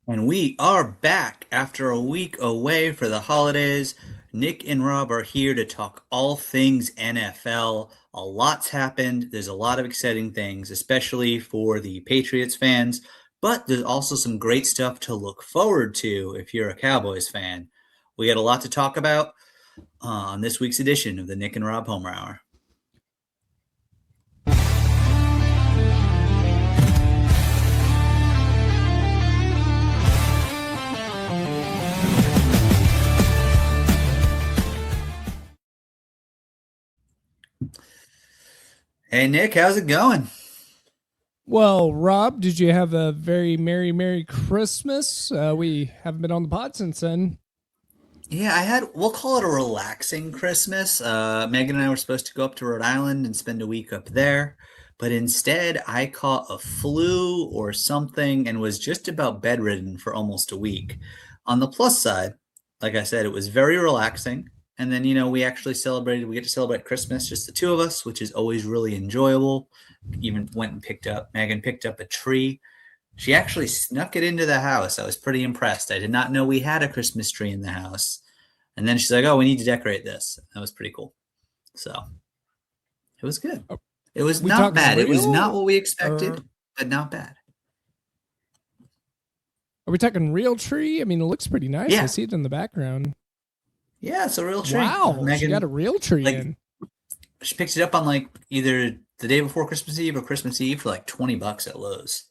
And we are back after a week away for the holidays. Nick and Rob are here to talk all things NFL. A lot's happened. There's a lot of exciting things, especially for the Patriots fans, but there's also some great stuff to look forward to if you're a Cowboys fan. We got a lot to talk about on this week's edition of the Nick and Rob Homer Hour. Hey, Nick, how's it going? Well, Rob, did you have a very Merry Christmas? We haven't been on the pod since then. Yeah, we'll call it a relaxing Christmas. Megan and I were supposed to go up to Rhode Island and spend a week up there, but instead I caught a flu or something and was just about bedridden for almost a week. On the plus side, like I said, it was very relaxing. And then, we actually we get to celebrate Christmas, just the two of us, which is always really enjoyable. Even went and Megan picked up a tree. She actually snuck it into the house. I was pretty impressed. I did not know we had a Christmas tree in the house. And then she's like, "Oh, we need to decorate this." That was pretty cool. So it was good. Are It was we not talking bad. It was not real, what we or expected, but not bad. are we talking real tree? I mean, it looks pretty nice. I Yeah. see it in the background. Yeah, it's a real tree. Wow, she got a Megan, real tree like, in. she picked it up on like either the day before Christmas Eve or Christmas Eve for like $20 at Lowe's.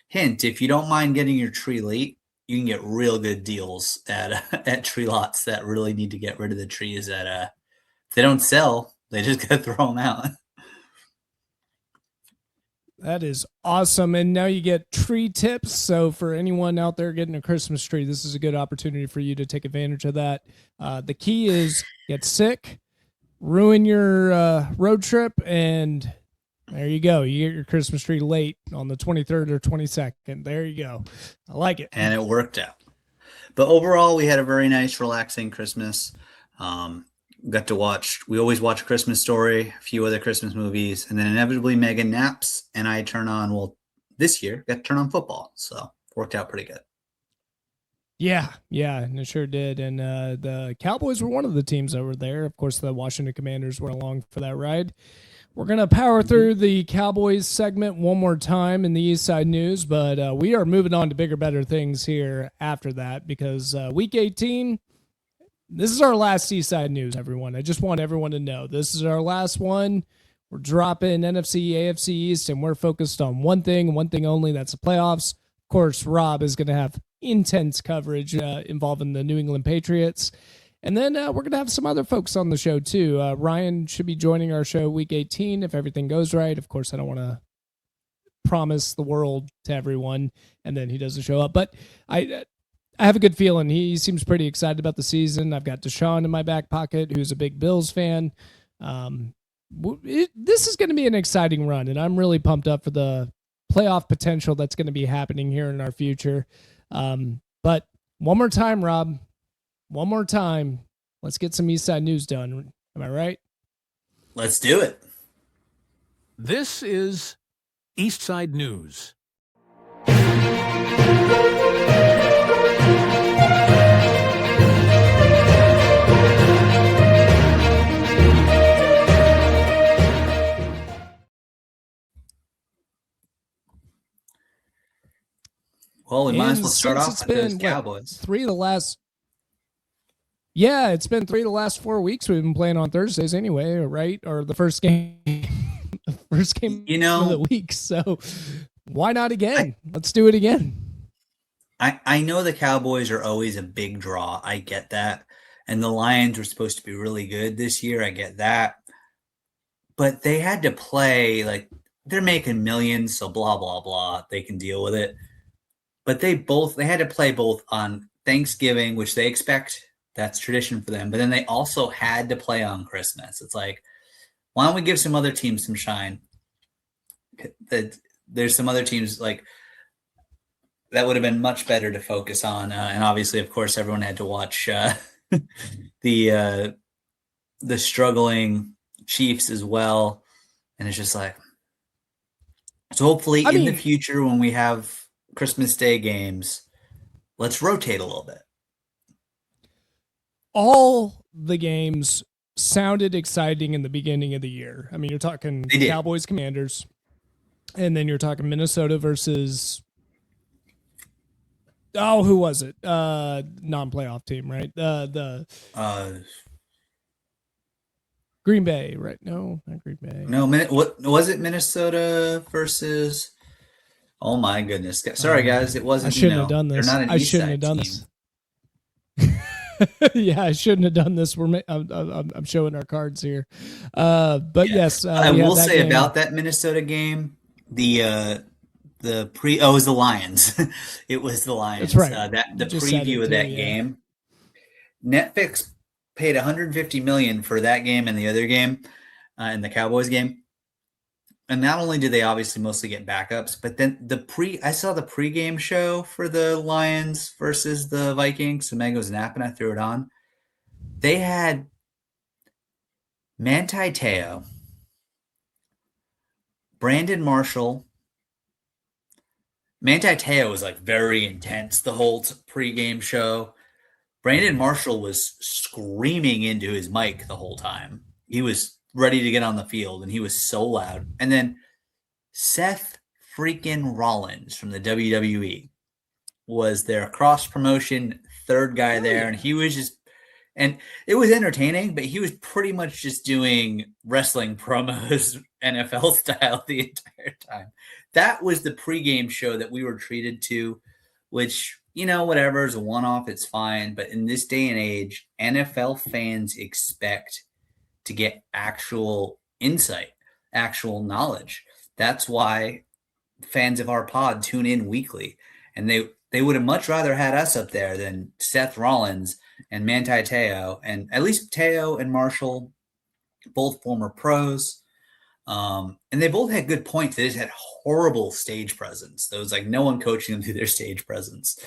Hint, if you don't mind getting your tree late, you can get real good deals at at tree lots that really need to get rid of the trees that if they don't sell, they just gotta throw them out. That is awesome. And now you get tree tips. So, for anyone out there getting a Christmas tree, this is a good opportunity for you to take advantage of that. The key is get sick, ruin your road trip, and there you go. You get your Christmas tree late on the 23rd or 22nd. There you go. I like it. And it worked out. But overall, we had a very nice, relaxing Christmas. Um, we always watch Christmas Story, a few other Christmas movies, and then inevitably Megan naps, and I this year, got to turn on football. So worked out pretty good. Yeah, and it sure did. And the Cowboys were one of the teams that were there. Of course, the Washington Commanders were along for that ride. We're going to power through the Cowboys segment one more time in the Eastside News, but we are moving on to bigger, better things here after that because week 18, this is our last Eastside News, everyone. I just want everyone to know this is our last one. We're dropping NFC, AFC East, and we're focused on one thing only. That's the playoffs. Of course, Rob is going to have intense coverage involving the New England Patriots. And then we're going to have some other folks on the show, too. Ryan should be joining our show week 18 if everything goes right. Of course, I don't want to promise the world to everyone and then he doesn't show up. But I have a good feeling. He seems pretty excited about the season. I've got Deshaun in my back pocket, who's a big Bills fan. This is going to be an exciting run, and I'm really pumped up for the playoff potential that's going to be happening here in our future. But one more time, Rob, one more time. Let's get some Eastside News done. Am I right? Let's do it. This is Eastside News. Well, we might as well start since off it's with those been Cowboys. it's been 3 of the last 4 weeks we've been playing on Thursdays anyway, right? Or the first game, the first game of the week. So why not again? Let's do it again. I know the Cowboys are always a big draw. I get that. And the Lions were supposed to be really good this year. I get that. But they had to play like they're making millions, so blah blah blah. They can deal with it. But they had to play both on Thanksgiving, which they expect. That's tradition for them. But then they also had to play on Christmas. It's like, why don't we give some other teams some shine? There's some other teams like that would have been much better to focus on. And obviously, of course, everyone had to watch the struggling Chiefs as well. And it's just like, so hopefully in the future when we have Christmas Day games, let's rotate a little bit. All the games sounded exciting in the beginning of the year. I mean, you're talking Cowboys, Commanders, and then you're talking Minnesota versus who was it? Non-playoff team, right? The Green Bay, right? No, not Green Bay. No, what was it? Minnesota versus. Oh my goodness! Sorry, guys, it wasn't. I shouldn't have done this. They're not an I shouldn't have done this. Yeah, I shouldn't have done this. I'm showing our cards here, but yes, I will say game. About that Minnesota game, it was the Lions. It was the Lions. That's right. The preview of that game. Netflix paid $150 million for that game and the other game, in the Cowboys game. And not only did they obviously mostly get backups, but then I saw the pregame show for the Lions versus the Vikings. So Meg was napping, I threw it on. They had Manti Te'o, Brandon Marshall. Manti Te'o was like very intense the whole pregame show. Brandon Marshall was screaming into his mic the whole time. He was ready to get on the field, and he was so loud. And then Seth freaking Rollins from the WWE was their cross-promotion third guy there, and he was just – and it was entertaining, but he was pretty much just doing wrestling promos NFL style the entire time. That was the pregame show that we were treated to, which, whatever, is a one-off, it's fine. But in this day and age, NFL fans expect to get actual insight, actual knowledge. That's why fans of our pod tune in weekly. And they would have much rather had us up there than Seth Rollins and Manti Te'o. And at least Te'o and Marshall, both former pros. And they both had good points. They just had horrible stage presence. There was like no one coaching them through their stage presence.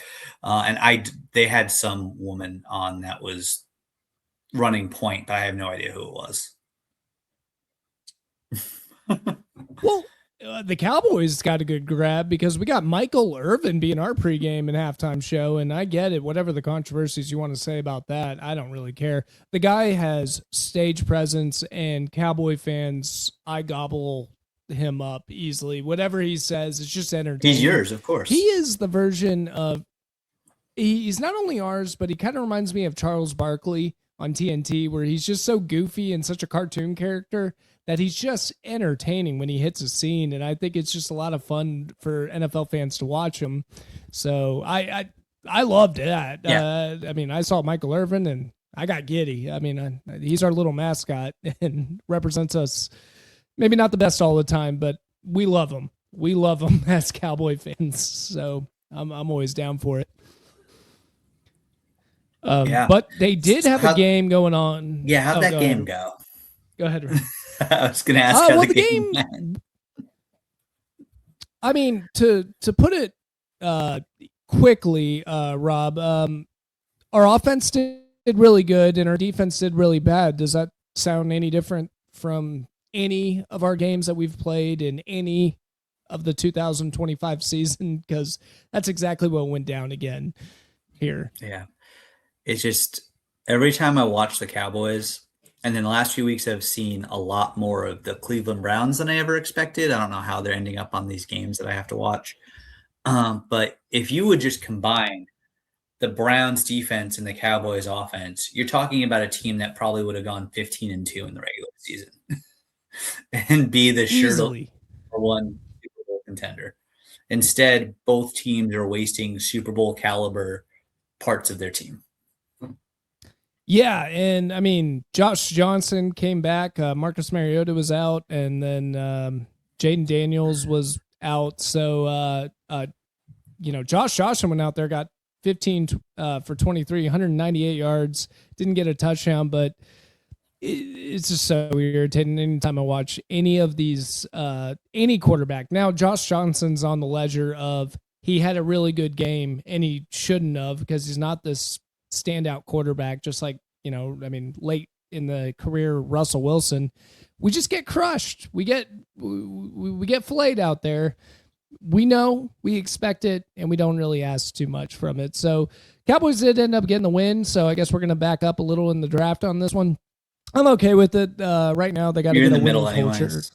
They had some woman on that was running point, but I have no idea who it was. Well, the Cowboys got a good grab because we got Michael Irvin being our pregame and halftime show, and I get it. Whatever the controversies you want to say about that, I don't really care. The guy has stage presence, and Cowboy fans, I gobble him up easily. Whatever he says, it's just entertaining. He's yours, of course. He is the version of he's not only ours, but he kind of reminds me of Charles Barkley on TNT, where he's just so goofy and such a cartoon character that he's just entertaining when he hits a scene. And I think it's just a lot of fun for NFL fans to watch him. So I loved that. Yeah. I mean, I saw Michael Irvin and I got giddy. I mean, he's our little mascot and represents us. Maybe not the best all the time, but we love him. We love him as Cowboy fans. So I'm always down for it. But they did have a game going on. Yeah, how'd that game go? Go ahead, Rob. I was going to ask how the game went. I mean, to put it quickly, Rob, our offense did really good and our defense did really bad. Does that sound any different from any of our games that we've played in any of the 2025 season? Because that's exactly what went down again here. Yeah. It's just every time I watch the Cowboys, and then the last few weeks I've seen a lot more of the Cleveland Browns than I ever expected. I don't know how they're ending up on these games that I have to watch. But if you would just combine the Browns defense and the Cowboys offense, you're talking about a team that probably would have gone 15-2 in the regular season and be the sure one Super Bowl contender. Instead, both teams are wasting Super Bowl caliber parts of their team. Yeah, and I mean, Josh Johnson came back. Marcus Mariota was out, and then Jaden Daniels was out. So, Josh Johnson went out there, got 15 for 23, 198 yards. Didn't get a touchdown, but it's just so irritating anytime I watch any of these, any quarterback. Now, Josh Johnson's on the ledger of he had a really good game, and he shouldn't have because he's not this standout quarterback, just like, late in the career, Russell Wilson. We just get crushed. We get filleted out there. we know, we expect it, and we don't really ask too much from it. So Cowboys did end up getting the win, so I guess we're going to back up a little in the draft on this one. I'm okay with it. Right now, they got to You're get in a the winning middle culture. anyways.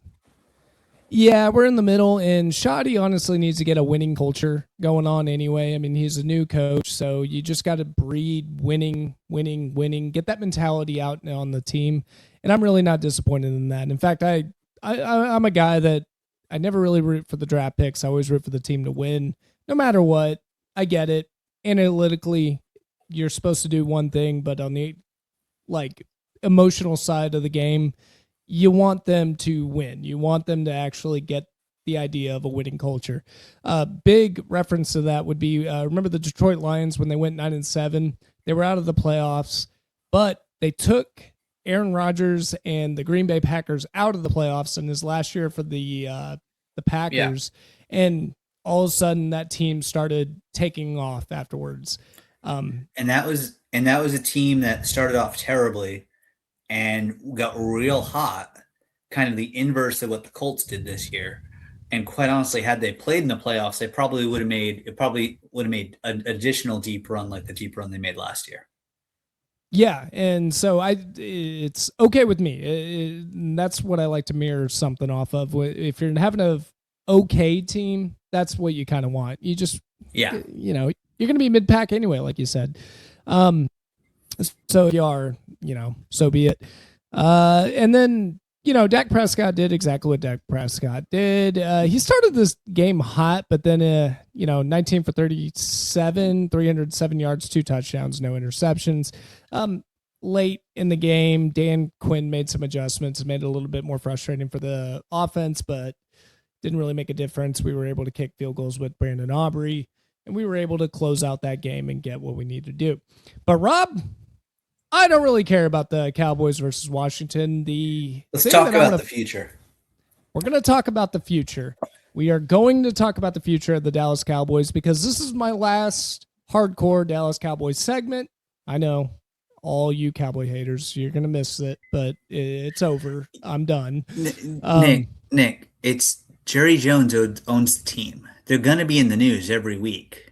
Yeah, we're in the middle, and Shoddy honestly needs to get a winning culture going on anyway. I mean, he's a new coach, so you just got to breed winning, winning, winning. Get that mentality out on the team, and I'm really not disappointed in that. In fact, I'm a guy that I never really root for the draft picks. I always root for the team to win, no matter what. I get it. Analytically, you're supposed to do one thing, but on the like emotional side of the game, you want them to win. You want them to actually get the idea of a winning culture. Big reference to that would be remember the Detroit Lions when they went 9-7. They were out of the playoffs, but they took Aaron Rodgers and the Green Bay Packers out of the playoffs in his last year for the Packers, and all of a sudden that team started taking off afterwards. And that was a team that started off terribly and got real hot, kind of the inverse of what the Colts did this year. And quite honestly, had they played in the playoffs, they probably would have made an additional deep run like the deep run they made last year. Yeah, and so it's okay with me. That's what I like to mirror something off of. If you're having a okay team, that's what you kind of want. You just, you're going to be mid pack anyway, like you said. So if you are, so be it. And then, Dak Prescott did exactly what Dak Prescott did. He started this game hot, but then, 19 for 37, 307 yards, 2 touchdowns, no interceptions. Late in the game, Dan Quinn made some adjustments, made it a little bit more frustrating for the offense, but didn't really make a difference. We were able to kick field goals with Brandon Aubrey, and we were able to close out that game and get what we need to do. But Rob, I don't really care about the Cowboys versus Washington. Let's talk about the future. We're going to talk about the future. We are going to talk about the future of the Dallas Cowboys because this is my last hardcore Dallas Cowboys segment. I know all you Cowboy haters, you're going to miss it, but it's over. I'm done. Nick, it's Jerry Jones owns the team. They're going to be in the news every week.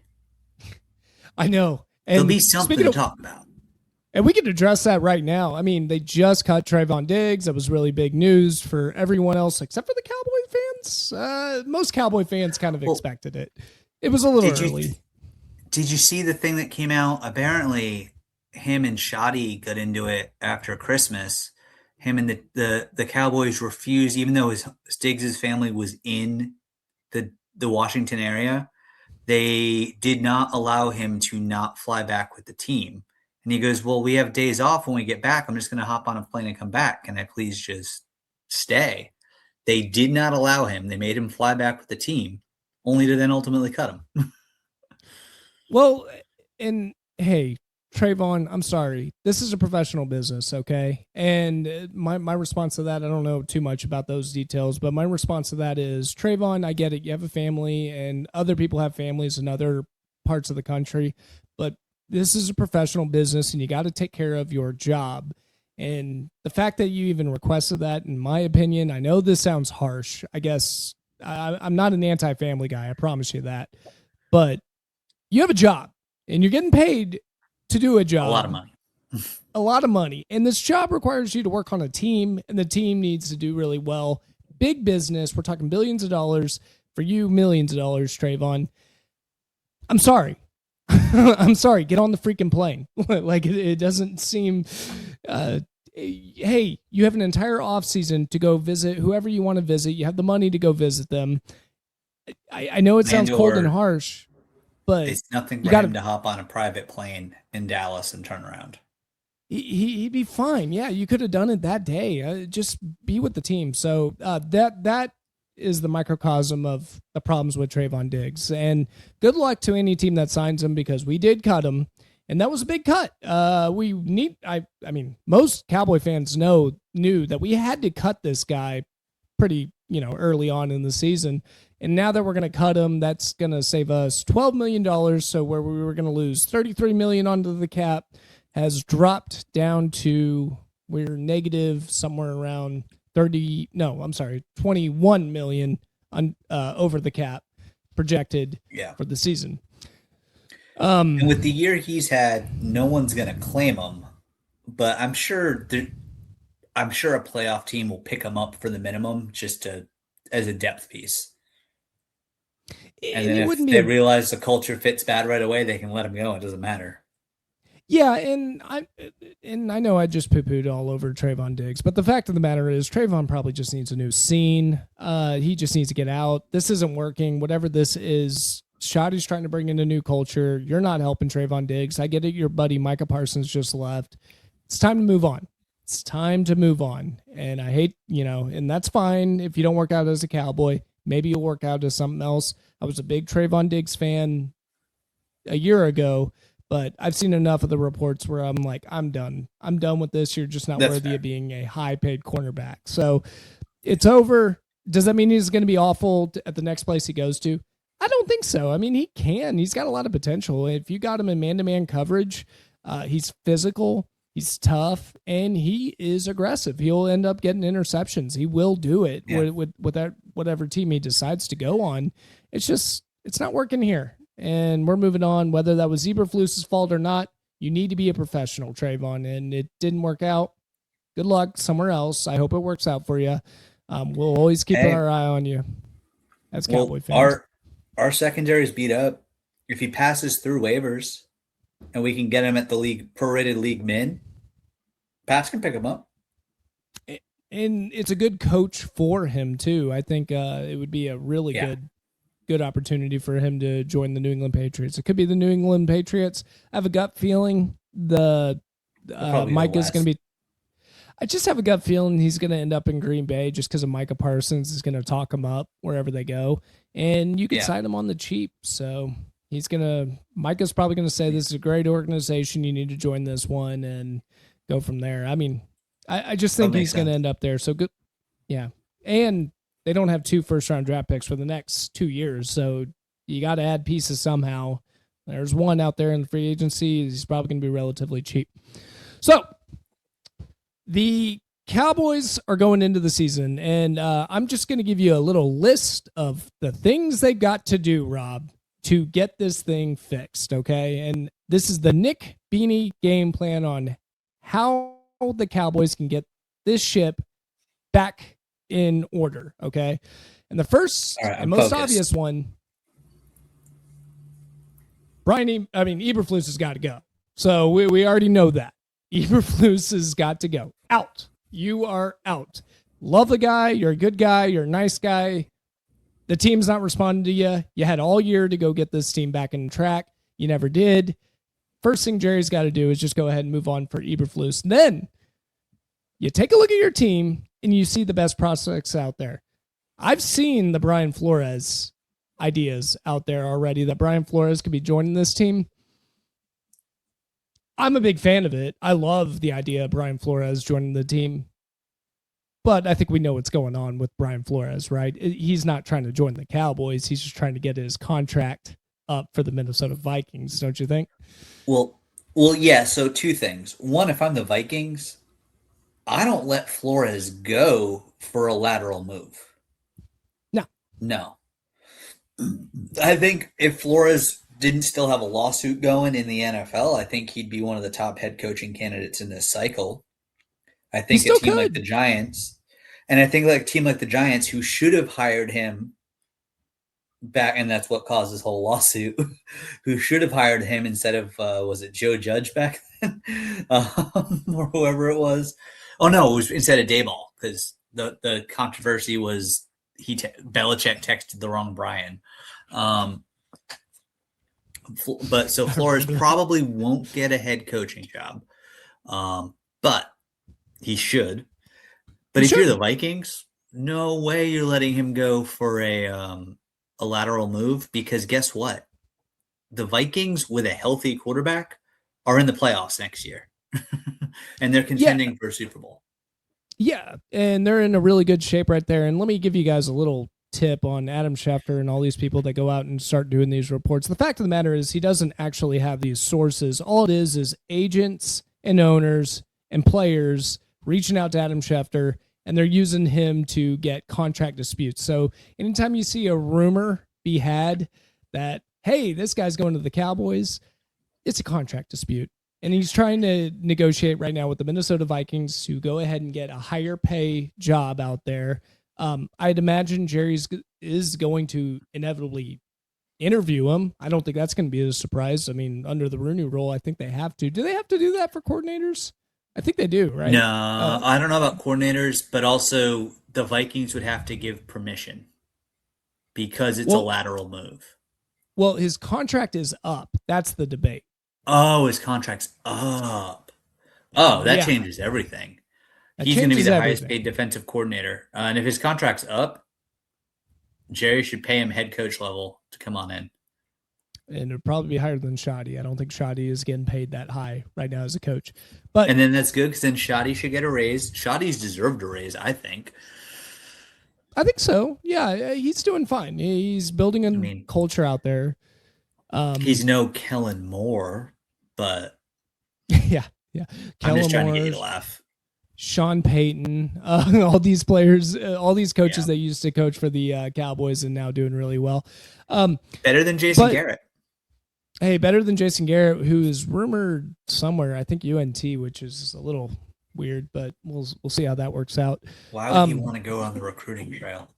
I know. And there'll be something to talk about. And we can address that right now. I mean, they just cut Trayvon Diggs. That was really big news for everyone else except for the Cowboy fans. Most Cowboy fans kind of expected it. It was a little early. Did you see the thing that came out? Apparently, him and Shoddy got into it after Christmas. Him and the Cowboys refused, even though Diggs' family was in the Washington area, they did not allow him to not fly back with the team. And he goes, well, we have days off when we get back. I'm just going to hop on a plane and come back. Can I please just stay? They did not allow him. They made him fly back with the team, only to then ultimately cut him. Well, and hey, Trayvon, I'm sorry. This is a professional business, okay? And my response to that, I don't know too much about those details, but my response to that is, Trayvon, I get it. You have a family, and other people have families in other parts of the country, but this is a professional business and you got to take care of your job. And the fact that you even requested that, in my opinion, I know this sounds harsh. I guess I'm not an anti-family guy. I promise you that. But you have a job and you're getting paid to do a job. A lot of money. A lot of money. And this job requires you to work on a team, and the team needs to do really well. Big business. We're talking billions of dollars. For you, millions of dollars, Trayvon. I'm sorry. I'm sorry, get on the freaking plane. Like it doesn't seem hey, you have an entire offseason to go visit whoever you want to visit. You have the money to go visit them. I know it sounds cold and harsh, but it's nothing for him to hop on a private plane in Dallas and turn around. He'd be fine. Yeah, you could have done it that day. Just be with the team. So that is the microcosm of the problems with Trayvon Diggs. And good luck to any team that signs him, because we did cut him, and that was a big cut. I mean, most Cowboy fans knew that we had to cut this guy pretty, early on in the season. And now that we're going to cut him, that's going to save us $12 million. So where we were going to lose $33 million onto the cap has dropped down to, we're negative somewhere around 21 million over the cap. projected Yeah. for the season. And with the year he's had, no one's going to claim him, but I'm sure a playoff team will pick him up for the minimum just to as a depth piece. And then It if wouldn't be they realize the culture fits bad right away, they can let him go. It doesn't matter. Yeah, and I know I just poo-pooed all over Trayvon Diggs, but the fact of the matter is Trayvon probably just needs a new scene. He just needs to get out. This isn't working. Whatever this is, Shoddy's trying to bring in a new culture. You're not helping Trayvon Diggs. I get it. Your buddy Micah Parsons just left. It's time to move on. It's time to move on. And I hate, and that's fine if you don't work out as a Cowboy. Maybe you'll work out as something else. I was a big Trayvon Diggs fan a year ago, but I've seen enough of the reports where I'm like, I'm done. I'm done with this. You're just not That's worthy fair. of being a high-paid cornerback. So it's over. Does that mean he's going to be awful at the next place he goes to? I don't think so. I mean, he can. He's got a lot of potential. If you got him in man-to-man coverage, he's physical, he's tough, and he is aggressive. He'll end up getting interceptions. He will do it with that, whatever team he decides to go on. It's not working here. And we're moving on. Whether that was Eberflus's fault or not, you need to be a professional, Trayvon, and it didn't work out. Good luck somewhere else. I hope it works out for you. We'll always keep our eye on you as Cowboy fans. Our secondary is beat up. If he passes through waivers and we can get him at the league prorated league min, Pats can pick him up. And it's a good coach for him too. I think it would be a really good opportunity for him to join the New England Patriots. It could be the New England Patriots. I have a gut feeling Mike is going to be. I just have a gut feeling he's going to end up in Green Bay just because of Micah Parsons is going to talk him up wherever they go, and you can sign him on the cheap. So Micah's probably going to say this is a great organization. You need to join this one and go from there. I mean, I just think he's going to end up there. So good, yeah, and they don't have 2 first-round draft picks for the next 2 years, so you got to add pieces somehow. There's one out there in the free agency. He's probably going to be relatively cheap. So the Cowboys are going into the season, and I'm just going to give you a little list of the things they've got to do, Rob, to get this thing fixed, okay? And this is the Nick Beanie game plan on how the Cowboys can get this ship back in order, okay? And the first and most obvious one, Eberflus has got to go. So we already know that. Eberflus has got to go. Out. You are out. Love the guy. You're a good guy. You're a nice guy. The team's not responding to you. You had all year to go get this team back in track. You never did. First thing Jerry's got to do is just go ahead and move on for Eberflus. And then you take a look at your team and you see the best prospects out there. I've seen the Brian Flores ideas out there already that Brian Flores could be joining this team. I'm a big fan of it. I love the idea of Brian Flores joining the team. But I think we know what's going on with Brian Flores, right? He's not trying to join the Cowboys. He's just trying to get his contract up for the Minnesota Vikings, don't you think? Well, yeah. So 2 things. One, if I'm the Vikings, I don't let Flores go for a lateral move. No. I think if Flores didn't still have a lawsuit going in the NFL, I think he'd be one of the top head coaching candidates in this cycle. I think a team like the Giants, who should have hired him back, and that's what caused this whole lawsuit, who should have hired him instead of, was it Joe Judge back then? Or whoever it was. Oh, no, it was instead of Dayball, because the controversy was Belichick texted the wrong Brian. But so Flores probably won't get a head coaching job, but he should. But if you're the Vikings, no way you're letting him go for a lateral move, because guess what? The Vikings with a healthy quarterback are in the playoffs next year, and they're contending for a Super Bowl. Yeah, and they're in a really good shape right there. And let me give you guys a little tip on Adam Schefter and all these people that go out and start doing these reports. The fact of the matter is he doesn't actually have these sources. All it is agents and owners and players reaching out to Adam Schefter, and they're using him to get contract disputes. So anytime you see a rumor be had that, hey, this guy's going to the Cowboys. It's a contract dispute. And he's trying to negotiate right now with the Minnesota Vikings to go ahead and get a higher pay job out there. I'd imagine Jerry's is going to inevitably interview him. I don't think that's going to be a surprise. I mean, under the Rooney Rule, I think they have to. Do they have to do that for coordinators? I think they do, right? No, I don't know about coordinators, but also the Vikings would have to give permission because it's a lateral move. Well, his contract is up. That's the debate. Oh, his contract's up. Oh, that changes everything. He's going to be the highest paid defensive coordinator. And if his contract's up, Jerry should pay him head coach level to come on in. And it'd probably be higher than Shoddy. I don't think Shoddy is getting paid that high right now as a coach. But and then that's good because then Shoddy should get a raise. Shoddy's deserved a raise, I think. I think so. Yeah, he's doing fine. He's building a culture out there. He's no Kellen Moore, but yeah. I'm just trying to get you to laugh. Sean Payton, all these players, all these coaches that used to coach for the Cowboys and now doing really well. Better than Jason Garrett. Hey, better than Jason Garrett, who is rumored somewhere, I think UNT, which is a little weird, but we'll see how that works out. Why would he want to go on the recruiting trail?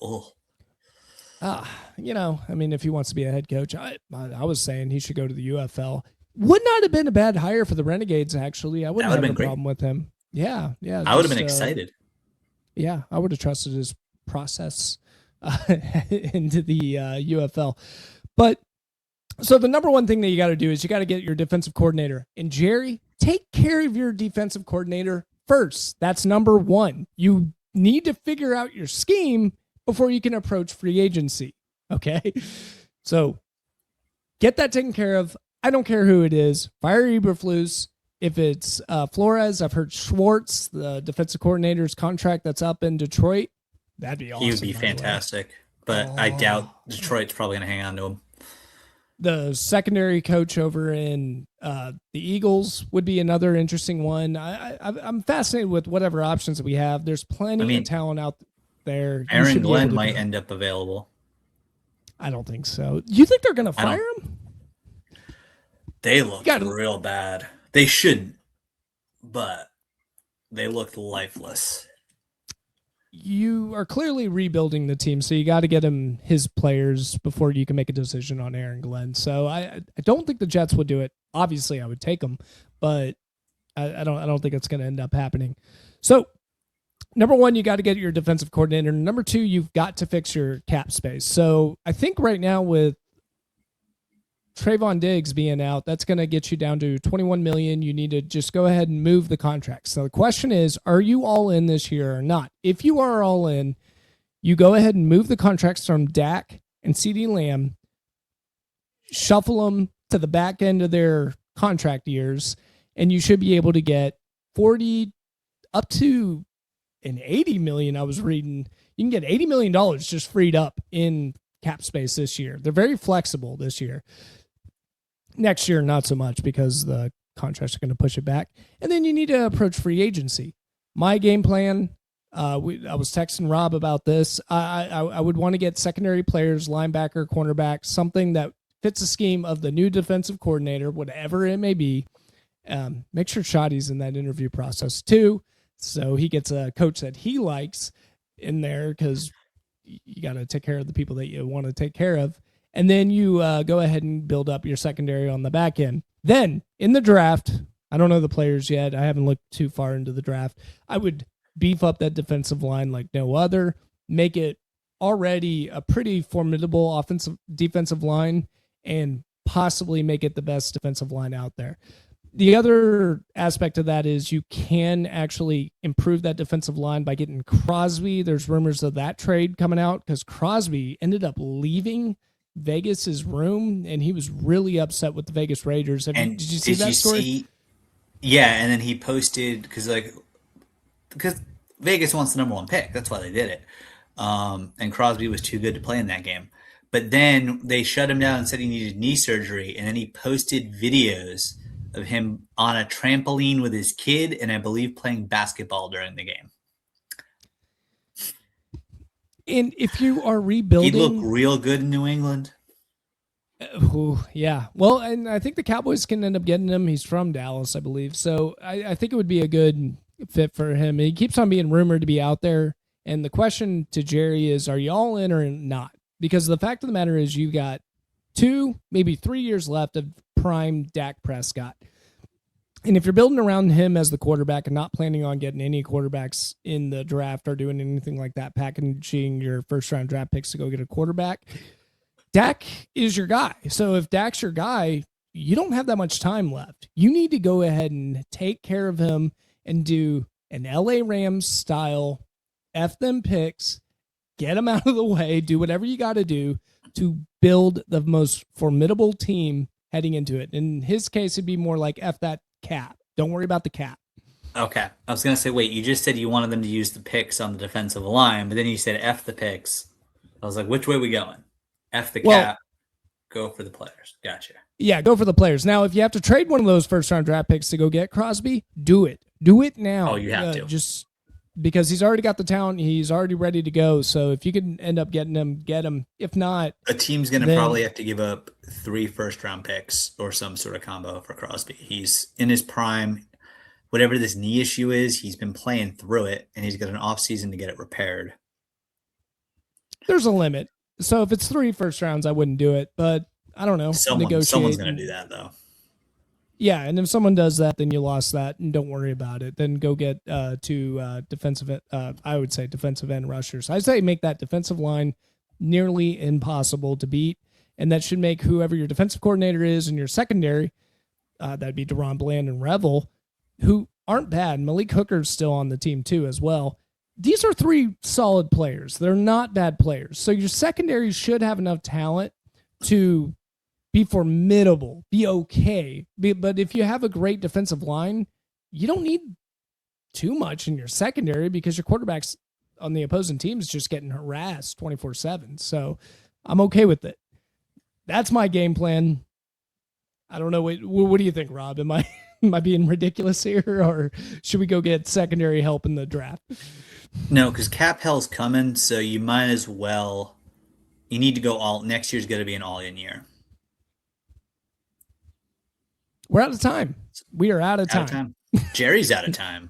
I mean, if he wants to be a head coach, I was saying he should go to the UFL. Would not have been a bad hire for the Renegades, actually. I wouldn't have a problem with him. Yeah. I would have been excited. Yeah, I would have trusted his process into the UFL. But so the number one thing that you got to do is you got to get your defensive coordinator. And Jerry, take care of your defensive coordinator first. That's number one. You need to figure out your scheme before you can approach free agency. Okay? So get that taken care of. I don't care who it is. Fire Eberflus. If it's Flores, I've heard Schwartz, the defensive coordinator's contract that's up in Detroit. That'd be awesome. He would be fantastic. But I doubt Detroit's probably going to hang on to him. The secondary coach over in the Eagles would be another interesting one. I'm fascinated with whatever options that we have. There's plenty of talent out there. Aaron Glenn might end up available. I don't think so. You think they're going to fire him? They looked real bad. They shouldn't, but they looked lifeless. You are clearly rebuilding the team, so you got to get him his players before you can make a decision on Aaron Glenn. So I don't think the Jets would do it. Obviously, I would take them, but I don't think it's going to end up happening. So number one, you got to get your defensive coordinator. Number two, you've got to fix your cap space. So I think right now with Trayvon Diggs being out, that's going to get you down to $21 million. You need to just go ahead and move the contract. So the question is, are you all in this year or not? If you are all in, you go ahead and move the contracts from Dak and CeeDee Lamb, shuffle them to the back end of their contract years, and you should be able to get 40 up to an $80 million. I was reading you can get $80 million just freed up in cap space this year. They're very flexible this year. Next year, not so much because the contracts are going to push it back. And then you need to approach free agency. My game plan, I was texting Rob about this. I would want to get secondary players, linebacker, cornerback, something that fits the scheme of the new defensive coordinator, whatever it may be. Make sure Shoddy's in that interview process too, so he gets a coach that he likes in there, because you got to take care of the people that you want to take care of. And then you go ahead and build up your secondary on the back end. Then in the draft, I don't know the players yet. I haven't looked too far into the draft. I would beef up that defensive line like no other, make it already a pretty formidable defensive line, and possibly make it the best defensive line out there. The other aspect of that is you can actually improve that defensive line by getting Crosby. There's rumors of that trade coming out because Crosby ended up leaving Vegas's room, and he was really upset with the Vegas Raiders. Did you see that story? Yeah, and then he posted because Vegas wants the number one pick. That's why they did it. And Crosby was too good to play in that game. But then they shut him down and said he needed knee surgery, and then he posted videos of him on a trampoline with his kid and I believe playing basketball during the game. And if you are He'd look rebuilding, real good in New England. yeah. Well, and I think the Cowboys can end up getting him. He's from Dallas, I believe. So I think it would be a good fit for him. He keeps on being rumored to be out there. And the question to Jerry is, are you all in or not? Because the fact of the matter is you got 2, maybe 3 years left of prime Dak Prescott. And if you're building around him as the quarterback and not planning on getting any quarterbacks in the draft or doing anything like that, packaging your first round draft picks to go get a quarterback, Dak is your guy. So if Dak's your guy, you don't have that much time left. You need to go ahead and take care of him and do an LA Rams style F them picks, get them out of the way, do whatever you got to do to build the most formidable team heading into it. In his case, it'd be more like F that cap. Don't worry about the cap. Okay. I was going to say, wait, you just said you wanted them to use the picks on the defensive line, but then you said F the picks. I was like, which way are we going? F the cap, go for the players. Gotcha. Yeah, go for the players. Now, if you have to trade one of those first-round draft picks to go get Crosby, do it. Do it now. Oh, you have to. Just because he's already got the talent. He's already ready to go. So if you can end up getting him, get him. If not, a team's going to probably have to give up 3 first-round picks or some sort of combo for Crosby. He's in his prime. Whatever this knee issue is, he's been playing through it, and he's got an offseason to get it repaired. There's a limit. So if it's 3 first rounds, I wouldn't do it. But I don't know. Someone's going to do that, though. Yeah, and if someone does that, then you lost that, and don't worry about it. Then go get 2 defensive, I would say defensive end rushers. I say make that defensive line nearly impossible to beat, and that should make whoever your defensive coordinator is and your secondary, that'd be Deron Bland and Revel, who aren't bad. Malik Hooker's still on the team too as well. These are 3 solid players. They're not bad players. So your secondary should have enough talent to be formidable, be okay. But if you have a great defensive line, you don't need too much in your secondary because your quarterback's on the opposing team is just getting harassed 24/7. So I'm okay with it. That's my game plan. I don't know. What do you think, Rob? Am I being ridiculous here, or should we go get secondary help in the draft? No, because cap hell's coming, so you might as well. You need to go all. Next year's going to be an all-in year. We're out of time. We are out of time. Jerry's out of time.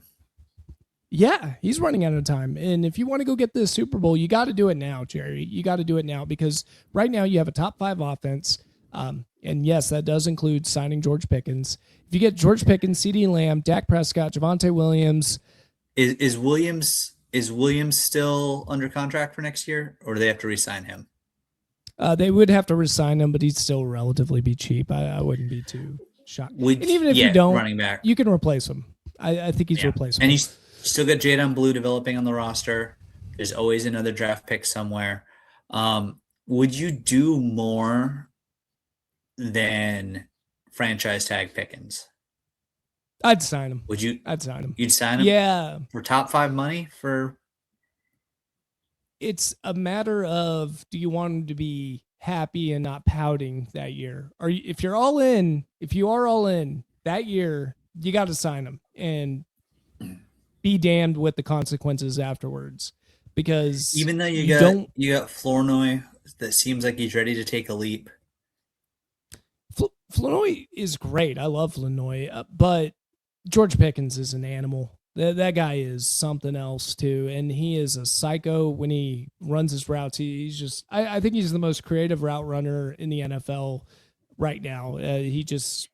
Yeah, he's running out of time. And if you want to go get this Super Bowl, you got to do it now, Jerry. You got to do it now because right now you have a top 5 offense. And yes, that does include signing George Pickens. If you get George Pickens, CeeDee Lamb, Dak Prescott, Javonte Williams. Is Williams still under contract for next year, or do they have to re-sign him? They would have to re-sign him, but he'd still relatively be cheap. I wouldn't be too shocked. And even if you don't, running back, you can replace him. I think he's replaceable. And he's still got Jadon Blue developing on the roster. There's always another draft pick somewhere. Would you do more than franchise tag Pickens? I'd sign him. Would you? I'd sign him. You'd sign him? Yeah. For top 5 money? It's a matter of, do you want him to be happy and not pouting that year? Or if you are all in that year, you got to sign him and be damned with the consequences afterwards. Because even though you got Flournoy that seems like he's ready to take a leap. Flournoy is great. I love Flournoy, but George Pickens is an animal. That guy is something else too, and he is a psycho when he runs his routes. He's just, I think he's the most creative route runner in the NFL right now. He's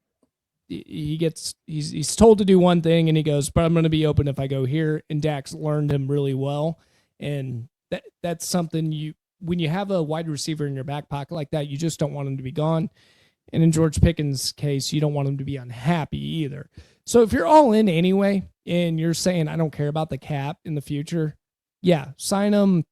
told to do one thing, and he goes, "But I'm going to be open if I go here." And Dak's learned him really well, and that's something when you have a wide receiver in your back pocket like that, you just don't want him to be gone. And in George Pickens' case, you don't want him to be unhappy either. So if you're all in anyway, and you're saying, I don't care about the cap in the future, yeah, sign him,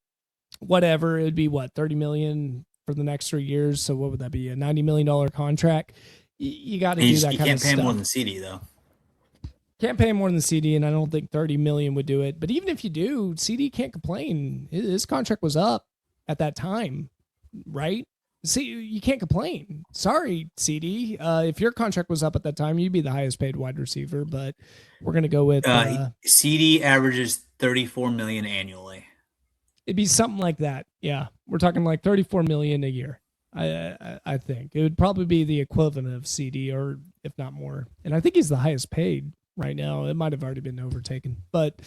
whatever. It'd be $30 million for the next 3 years. So what would that be? A $90 million contract? You got to do that kind of stuff. You can't pay him more than CeeDee, though. Can't pay him more than CeeDee, and I don't think $30 million would do it. But even if you do, CeeDee can't complain. His contract was up at that time, right? See, you can't complain. Sorry, CeeDee. If your contract was up at that time, you'd be the highest paid wide receiver. But we're gonna go with CeeDee averages $34 million annually. It'd be something like that. Yeah, we're talking like 34 million a year. I think it would probably be the equivalent of CD, or if not more. And I think he's the highest paid right now. It might have already been overtaken, but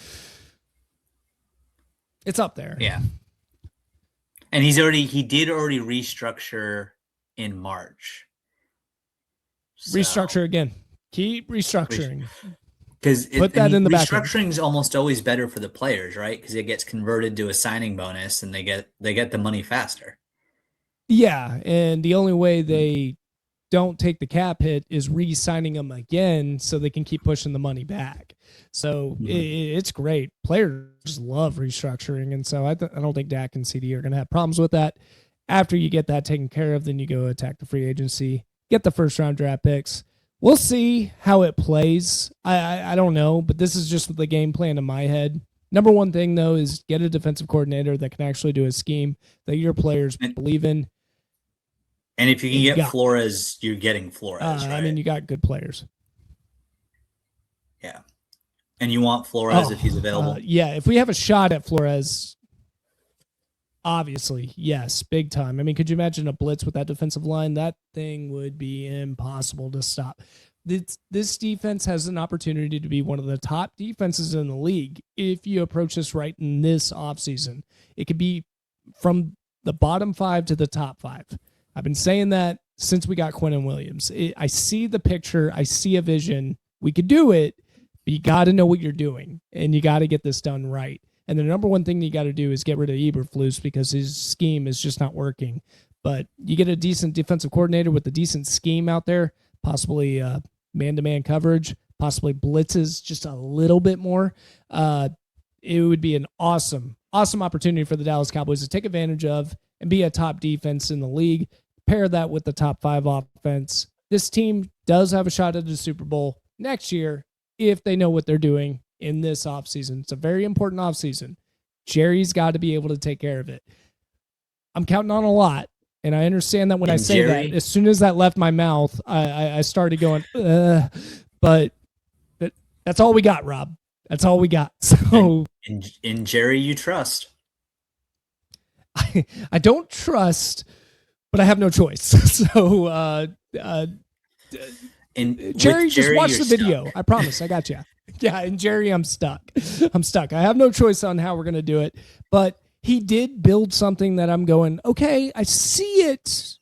it's up there. Yeah. And he did already restructure in March. So, restructure again. Keep restructuring. Because put that in the back. Restructuring is almost always better for the players, right? Because it gets converted to a signing bonus, and they get the money faster. Yeah, and the only way they don't take the cap hit is re-signing them again, so they can keep pushing the money back. So it's great. Players love restructuring, and so I don't think Dak and CD are going to have problems with that. After you get that taken care of, then you go attack the free agency, get the first round draft picks. We'll see how it plays. I don't know, but this is just the game plan in my head. Number one thing, though, is get a defensive coordinator that can actually do a scheme that your players believe in. And if you can get Flores, you're getting Flores, right? I mean, you got good players. Yeah. And you want Flores if he's available? Yeah, if we have a shot at Flores, obviously, yes, big time. I mean, could you imagine a blitz with that defensive line? That thing would be impossible to stop. This defense has an opportunity to be one of the top defenses in the league if you approach this right in this offseason. It could be from the bottom 5 to the top 5. I've been saying that since we got Quinnen Williams. I see the picture. I see a vision. We could do it, but you got to know what you're doing, and you got to get this done right. And the number one thing you got to do is get rid of Eberflus because his scheme is just not working. But you get a decent defensive coordinator with a decent scheme out there, possibly man-to-man coverage, possibly blitzes just a little bit more. It would be an awesome opportunity for the Dallas Cowboys to take advantage of and be a top defense in the league. Pair that with the top 5 offense. This team does have a shot at the Super Bowl next year if they know what they're doing in this offseason. It's a very important offseason. Jerry's got to be able to take care of it. I'm counting on a lot, and I understand that when I say that, as soon as that left my mouth, I started going, but that's all we got, Rob. That's all we got. So in Jerry, you trust. I don't trust, but I have no choice. So, Jerry, just watch the video. Stuck. I promise. I got you. Yeah, and Jerry, I'm stuck. I have no choice on how we're going to do it. But he did build something that I'm going, okay, I see it.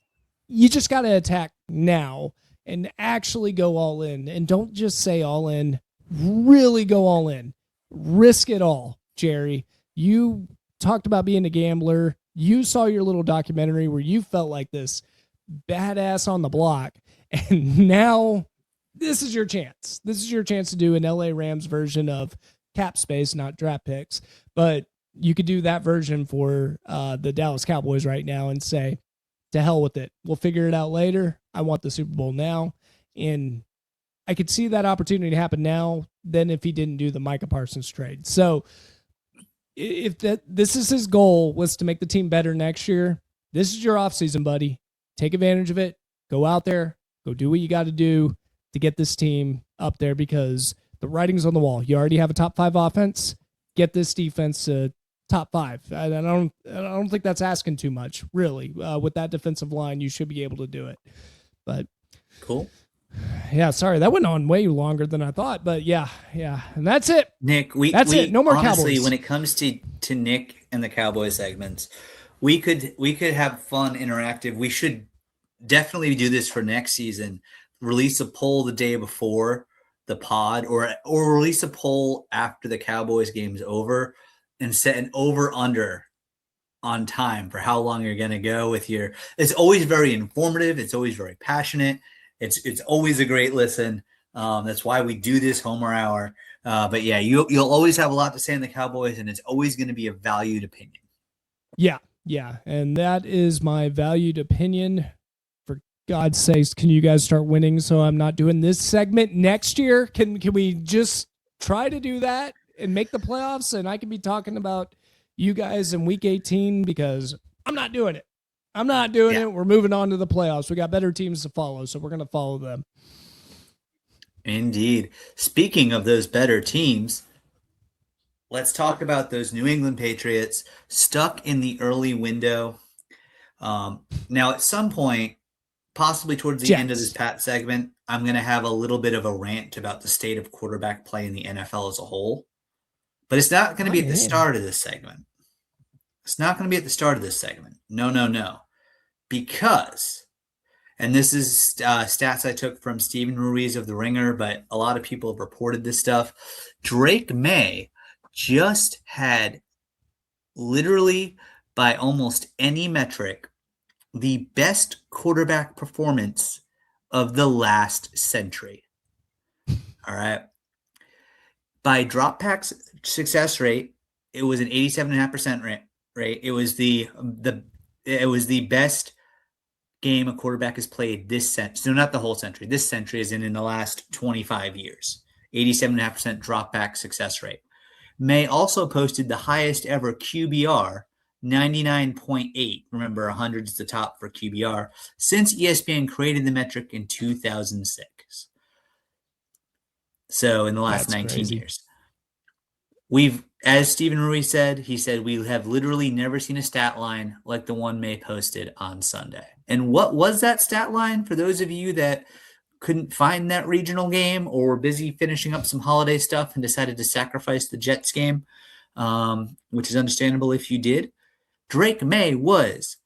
You just got to attack now and actually go all in. And don't just say all in. Really go all in. Risk it all, Jerry. You talked about being a gambler. You saw your little documentary where you felt like this badass on the block. And now this is your chance. This is your chance to do an LA Rams version of cap space, not draft picks. But you could do that version for the Dallas Cowboys right now and say, to hell with it. We'll figure it out later. I want the Super Bowl now. And I could see that opportunity happen now than if he didn't do the Micah Parsons trade. So if this is his goal, was to make the team better next year, this is your offseason, buddy. Take advantage of it. Go out there. Go do what you got to do to get this team up there because the writing's on the wall. You already have a top 5 offense. Get this defense to top 5. I don't think that's asking too much, really. With that defensive line, you should be able to do it. But cool. Yeah, sorry, that went on way longer than I thought, but yeah, and that's it. Nick, that's it. No more honestly, Cowboys. When it comes to Nick and the Cowboys segments, we could have fun, interactive. We should definitely do this for next season. Release a poll the day before the pod, or release a poll after the Cowboys game's over, and set an over/under on time for how long you're going to go with your. It's always very informative. It's always very passionate. It's always a great listen. That's why we do this Homer Hour. But yeah, you'll always have a lot to say on the Cowboys, and it's always going to be a valued opinion. Yeah, and that is my valued opinion. For God's sakes, can you guys start winning so I'm not doing this segment next year? Can we just try to do that and make the playoffs, and I can be talking about you guys in Week 18 because I'm not doing it. I'm not doing it. We're moving on to the playoffs. We got better teams to follow, so we're going to follow them. Indeed. Speaking of those better teams, let's talk about those New England Patriots stuck in the early window. Now, at some point, possibly towards the end of this Jets. Pat segment, I'm going to have a little bit of a rant about the state of quarterback play in the NFL as a whole. But it's not going to be I'm at the in. start of this segment. It's not going to be at the start of this segment. No, no, no. Because, and this is stats I took from Stephen Ruiz of The Ringer, but a lot of people have reported this stuff. Drake May just had literally by almost any metric the best quarterback performance of the last century. All right. By drop pack success rate, it was an 87.5% rate. It was the best game a quarterback has played this century. So not the whole century. This century is in the last 25 years. 87.5% drop back success rate. May also posted the highest ever QBR, 99.8. Remember, 100 is the top for QBR since ESPN created the metric in 2006. So in the last That's 19 crazy. years. As Stephen Ruiz said, he said, we have literally never seen a stat line like the one May posted on Sunday. And what was that stat line for those of you that couldn't find that regional game or were busy finishing up some holiday stuff and decided to sacrifice the Jets game, which is understandable if you did? Drake May was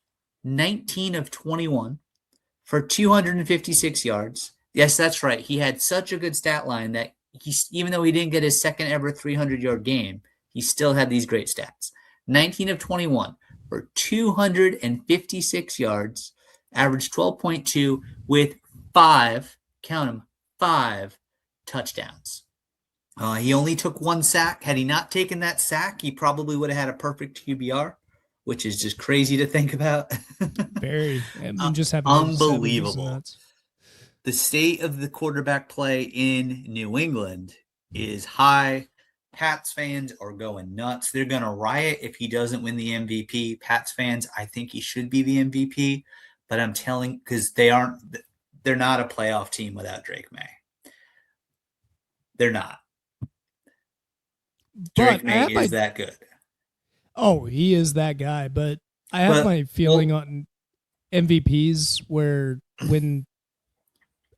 19 of 21 for 256 yards. Yes, that's right. He had such a good stat line that even though he didn't get his second ever 300-yard game, he still had these great stats. 19 of 21 for 256 yards, averaged 12.2 with count them, 5 touchdowns. He only took 1 sack. Had he not taken that sack, he probably would have had a perfect QBR, which is just crazy to think about. Very. I mean, just having those 70s and Unbelievable. nuts. The state of the quarterback play in New England is high. Pats fans are going nuts. They're going to riot if he doesn't win the MVP. Pats fans, I think he should be the MVP, but I'm telling, because they're not a playoff team without Drake May. They're not. Drake But I May have is my that good. oh, he is that guy. But I have my feeling on MVPs where when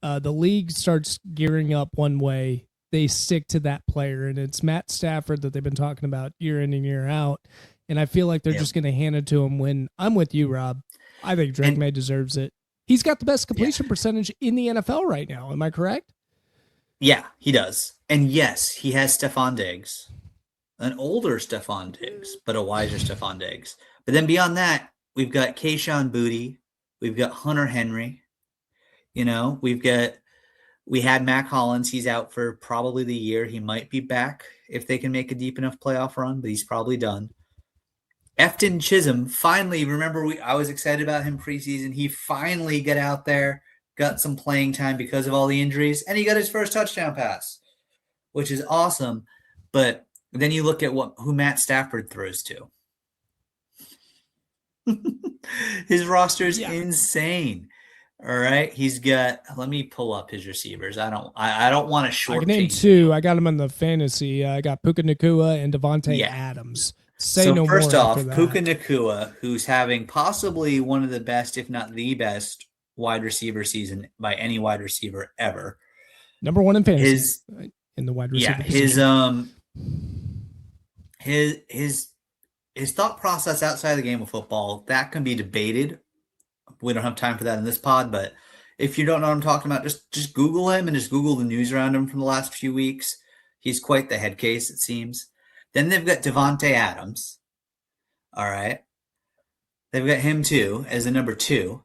the league starts gearing up one way, they stick to that player, and it's Matt Stafford that they've been talking about year in and year out. And I feel like they're just going to hand it to him. When I'm with you, Rob, I think Drake May deserves it. He's got the best completion percentage in the NFL right now. Am I correct? Yeah, he does. And yes, he has Stefon Diggs, an older Stefon Diggs, but a wiser Stefon Diggs. But then beyond that, we've got Kayshon Boutte, we've got Hunter Henry. We had Mac Hollins. He's out for probably the year. He might be back if they can make a deep enough playoff run, but he's probably done. Efton Chisholm, finally, remember I was excited about him preseason. He finally got out there, got some playing time because of all the injuries, and he got his first touchdown pass, which is awesome. But then you look at who Matt Stafford throws to. His roster is insane. All right, he's got. Let me pull up his receivers. I don't want to short. I can name 2. I got him in the fantasy. I got Puka Nacua and Devontae Adams. So first off, Puka Nacua, who's having possibly one of the best, if not the best, wide receiver season by any wide receiver ever. Number 1 in fantasy in the wide receiver position. His thought process outside of the game of football, that can be debated. We don't have time for that in this pod, but if you don't know what I'm talking about, just Google him and just Google the news around him from the last few weeks. He's quite the head case, it seems. Then they've got Devontae Adams. All right. They've got him too as a number 2.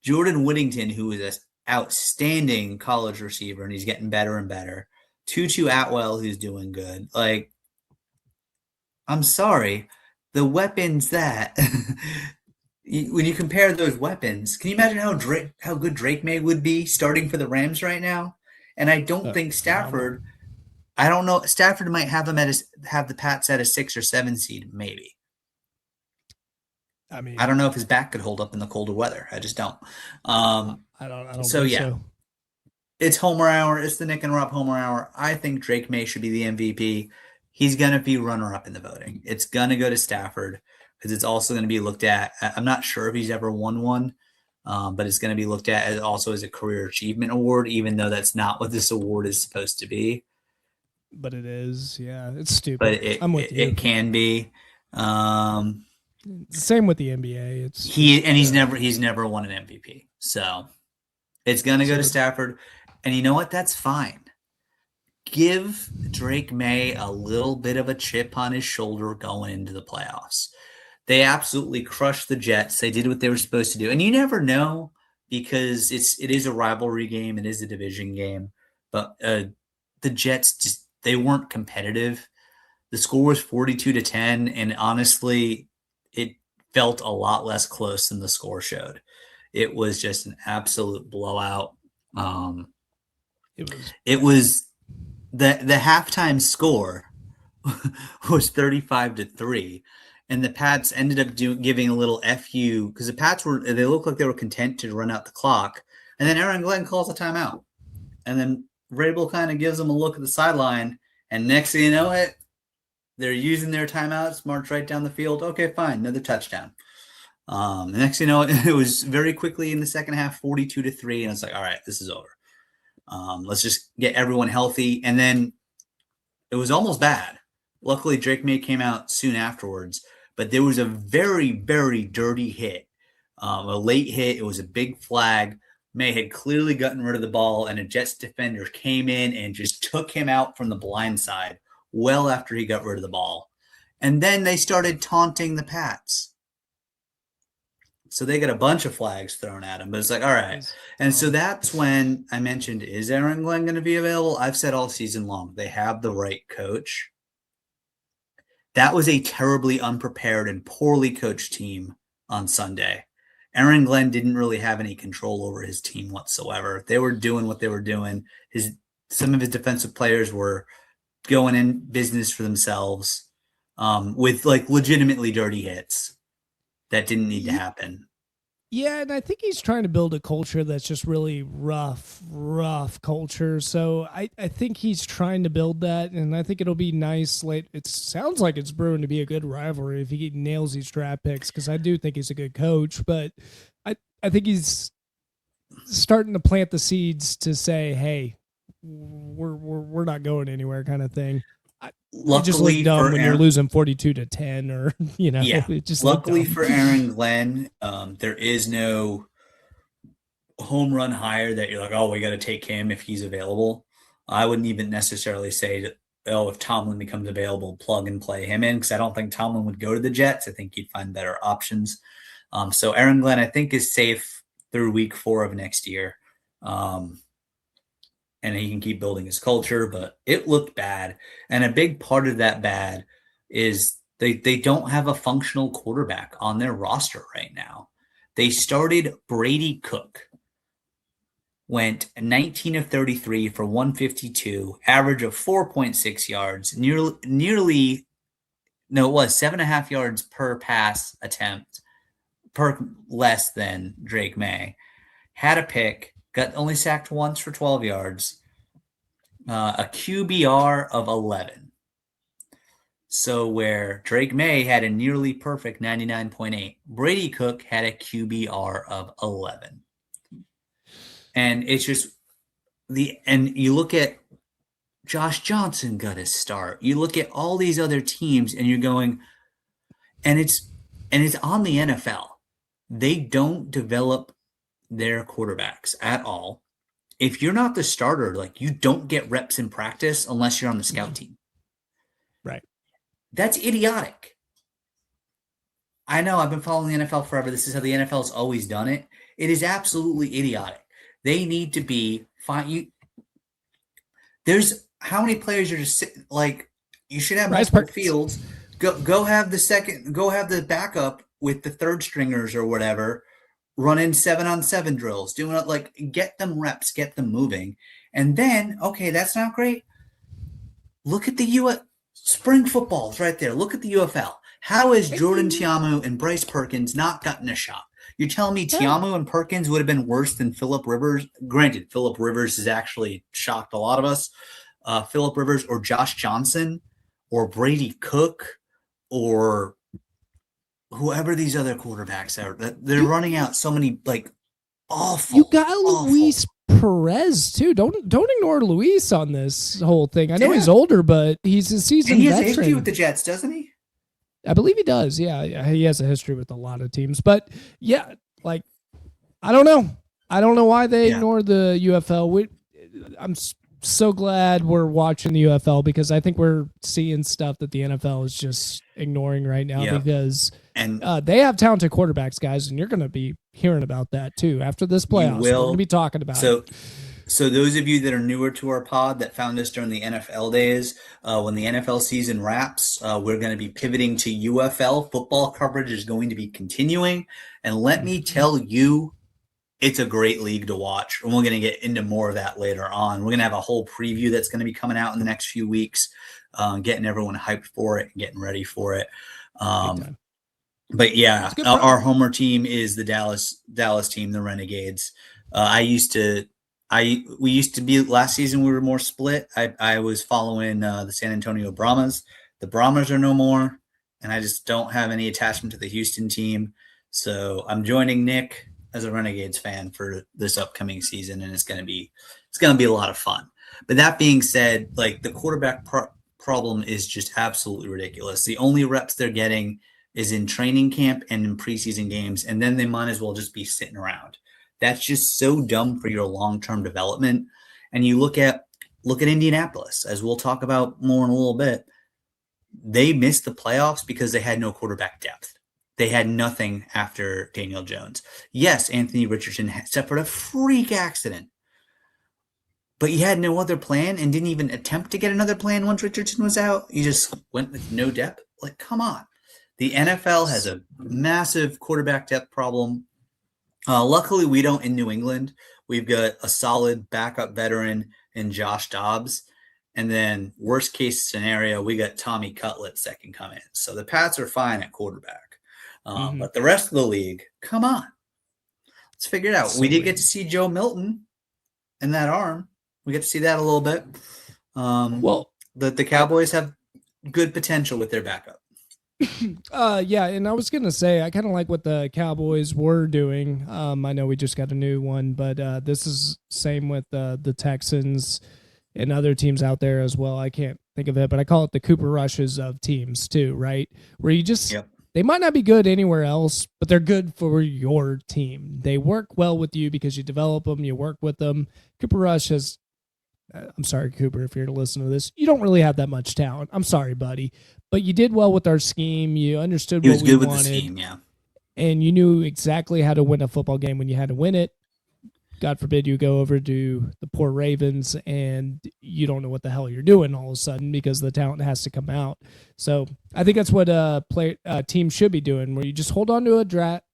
Jordan Whittington, who is an outstanding college receiver, and he's getting better and better. Tutu Atwell, who's doing good. Like, I'm sorry. The weapons that when you compare those weapons, can you imagine how good Drake May would be starting for the Rams right now? And I don't think Stafford. I don't know. Stafford might have him have the Pats at a 6 or 7 seed, maybe. I mean, I don't know if his back could hold up in the colder weather. I just don't. I don't. So. It's Homer Hour. It's the Nick and Rob Homer Hour. I think Drake May should be the MVP. he's going to be runner-up in the voting. It's going to go to Stafford because it's also going to be looked at. I'm not sure if he's ever won one, but it's going to be looked at as also as a career achievement award, even though that's not what this award is supposed to be. But it is. Yeah, it's stupid. But I'm with you. It can be. Same with the NBA. He's never won an MVP. So it's going to go to Stafford. And you know what? That's fine. Give Drake May a little bit of a chip on his shoulder going into the playoffs. They absolutely crushed the Jets. They did what they were supposed to do. And you never know because it is a rivalry game. It is a division game. But the Jets they weren't competitive. The score was 42-10. And honestly, it felt a lot less close than the score showed. It was just an absolute blowout. It was the halftime score was 35-3, and the Pats ended up giving a little FU because the Pats they looked like they were content to run out the clock, and then Aaron Glenn calls a timeout, and then Vrabel kind of gives them a look at the sideline, and next thing you know it, they're using their timeouts, march right down the field. Okay, fine, another touchdown. The next thing you know, it was very quickly in the second half, 42-3, and it's like, all right, this is over. Let's just get everyone healthy. And then it was almost bad. Luckily, Drake May came out soon afterwards, but there was a very, very dirty hit, a late hit. It was a big flag. May had clearly gotten rid of the ball, and a Jets defender came in and just took him out from the blind side well after he got rid of the ball. And then they started taunting the Pats. So they got a bunch of flags thrown at him, but it's like, all right. And so that's when I mentioned, is Aaron Glenn going to be available? I've said all season long, they have the right coach. That was a terribly unprepared and poorly coached team on Sunday. Aaron Glenn didn't really have any control over his team whatsoever. They were doing what they were doing. Some of his defensive players were going in business for themselves with like legitimately dirty hits. That didn't need to happen. Yeah, and I think he's trying to build a culture that's just really rough culture. So I think he's trying to build that, and I think it'll be nice. It sounds like it's brewing to be a good rivalry if he nails these draft picks, because I do think he's a good coach. But I think he's starting to plant the seeds to say, hey, we're not going anywhere, kind of thing. Luckily, it just look dumb when you're losing 42-10, or It just luckily for Aaron Glenn, there is no home run hire that you're like, oh, we got to take him if he's available. I wouldn't even necessarily say that, if Tomlin becomes available, plug and play him in, because I don't think Tomlin would go to the Jets. I think he'd find better options. So Aaron Glenn, I think, is safe through week 4 of next year. And he can keep building his culture, but it looked bad. And a big part of that bad is they don't have a functional quarterback on their roster right now. They started Brady Cook, went 19 of 33 for 152, average of 4.6 yards, nearly 7.5 yards per pass attempt, per less than Drake May. Had a pick. Got only sacked once for 12 yards, a QBR of 11. So where Drake May had a nearly perfect 99.8, Brady Cook had a QBR of 11. And it's just and you look at Josh Johnson got his start. You look at all these other teams and you're going, and it's on the NFL. They don't develop their quarterbacks at all. If you're not the starter, you don't get reps in practice unless you're on the scout team. Right. That's idiotic. I know, I've been following the NFL forever. This is how the NFL's always done it. It is absolutely idiotic. They need to be fine. There's how many players are just you should have multiple fields. Go have the backup with the third stringers or whatever. Running 7-on-7 drills, doing it get them reps, get them moving. And then, okay, that's not great. Look at the spring footballs right there. Look at the UFL. How has Jordan Tiamu and Bryce Perkins not gotten a shot? You're telling me Tiamu and Perkins would have been worse than Phillip Rivers? Granted, Phillip Rivers has actually shocked a lot of us. Phillip Rivers or Josh Johnson or Brady Cook or whoever these other quarterbacks are. They're running out so many like awful. You got awful. Luis Perez too. Don't ignore Luis on this whole thing. I know he's older, but he's a seasoned and he has veteran. a history with the Jets, doesn't he? I believe he does. Yeah, he has a history with a lot of teams. But yeah, like I don't know. I don't know why they ignore the UFL. I'm so glad we're watching the UFL because I think we're seeing stuff that the NFL is just ignoring right now because they have talented quarterbacks, guys, and you're going to be hearing about that too after this playoffs. We're going to be talking about it. So those of you that are newer to our pod that found us during the NFL days, when the NFL season wraps, we're going to be pivoting to UFL. Football coverage is going to be continuing. And let me tell you, it's a great league to watch. And we're going to get into more of that later on. We're going to have a whole preview that's going to be coming out in the next few weeks, getting everyone hyped for it and getting ready for it. But yeah, our homer team is the Dallas team, the Renegades. We used to be last season. We were more split. I was following the San Antonio Brahmas. The Brahmas are no more, and I just don't have any attachment to the Houston team. So I'm joining Nick as a Renegades fan for this upcoming season, and it's going to be a lot of fun. But that being said, like the quarterback problem is just absolutely ridiculous. The only reps they're getting is in training camp and in preseason games, and then they might as well just be sitting around. That's just so dumb for your long-term development. And you look at Indianapolis, as we'll talk about more in a little bit. They missed the playoffs because they had no quarterback depth. They had nothing after Daniel Jones. Yes, Anthony Richardson suffered a freak accident, but you had no other plan and didn't even attempt to get another plan once Richardson was out. You just went with no depth. Like, come on. The NFL has a massive quarterback depth problem. Luckily, we don't in New England. We've got a solid backup veteran in Josh Dobbs. And then worst case scenario, we got Tommy Cutlett second come in. So the Pats are fine at quarterback. But the rest of the league, come on. Let's figure it out. We did get to see Joe Milton and that arm. We get to see that a little bit. The Cowboys have good potential with their backup. Yeah, and I was gonna say I kind of like what the Cowboys were doing. I know we just got a new one, but this is same with the Texans and other teams out there as well. I can't think of it, but I call it the Cooper Rushes of teams too, right? Where you just they might not be good anywhere else, but they're good for your team. They work well with you because you develop them, you work with them. Cooper Rush has. I'm sorry, Cooper, if you're listening to this, you don't really have that much talent. I'm sorry, buddy, but you did well with our scheme. You understood what we wanted. He was good with the scheme, yeah. And you knew exactly how to win a football game when you had to win it. God forbid you go over to the poor Ravens and you don't know what the hell you're doing all of a sudden because the talent has to come out. So I think that's what a team should be doing, where you just hold on to a draft,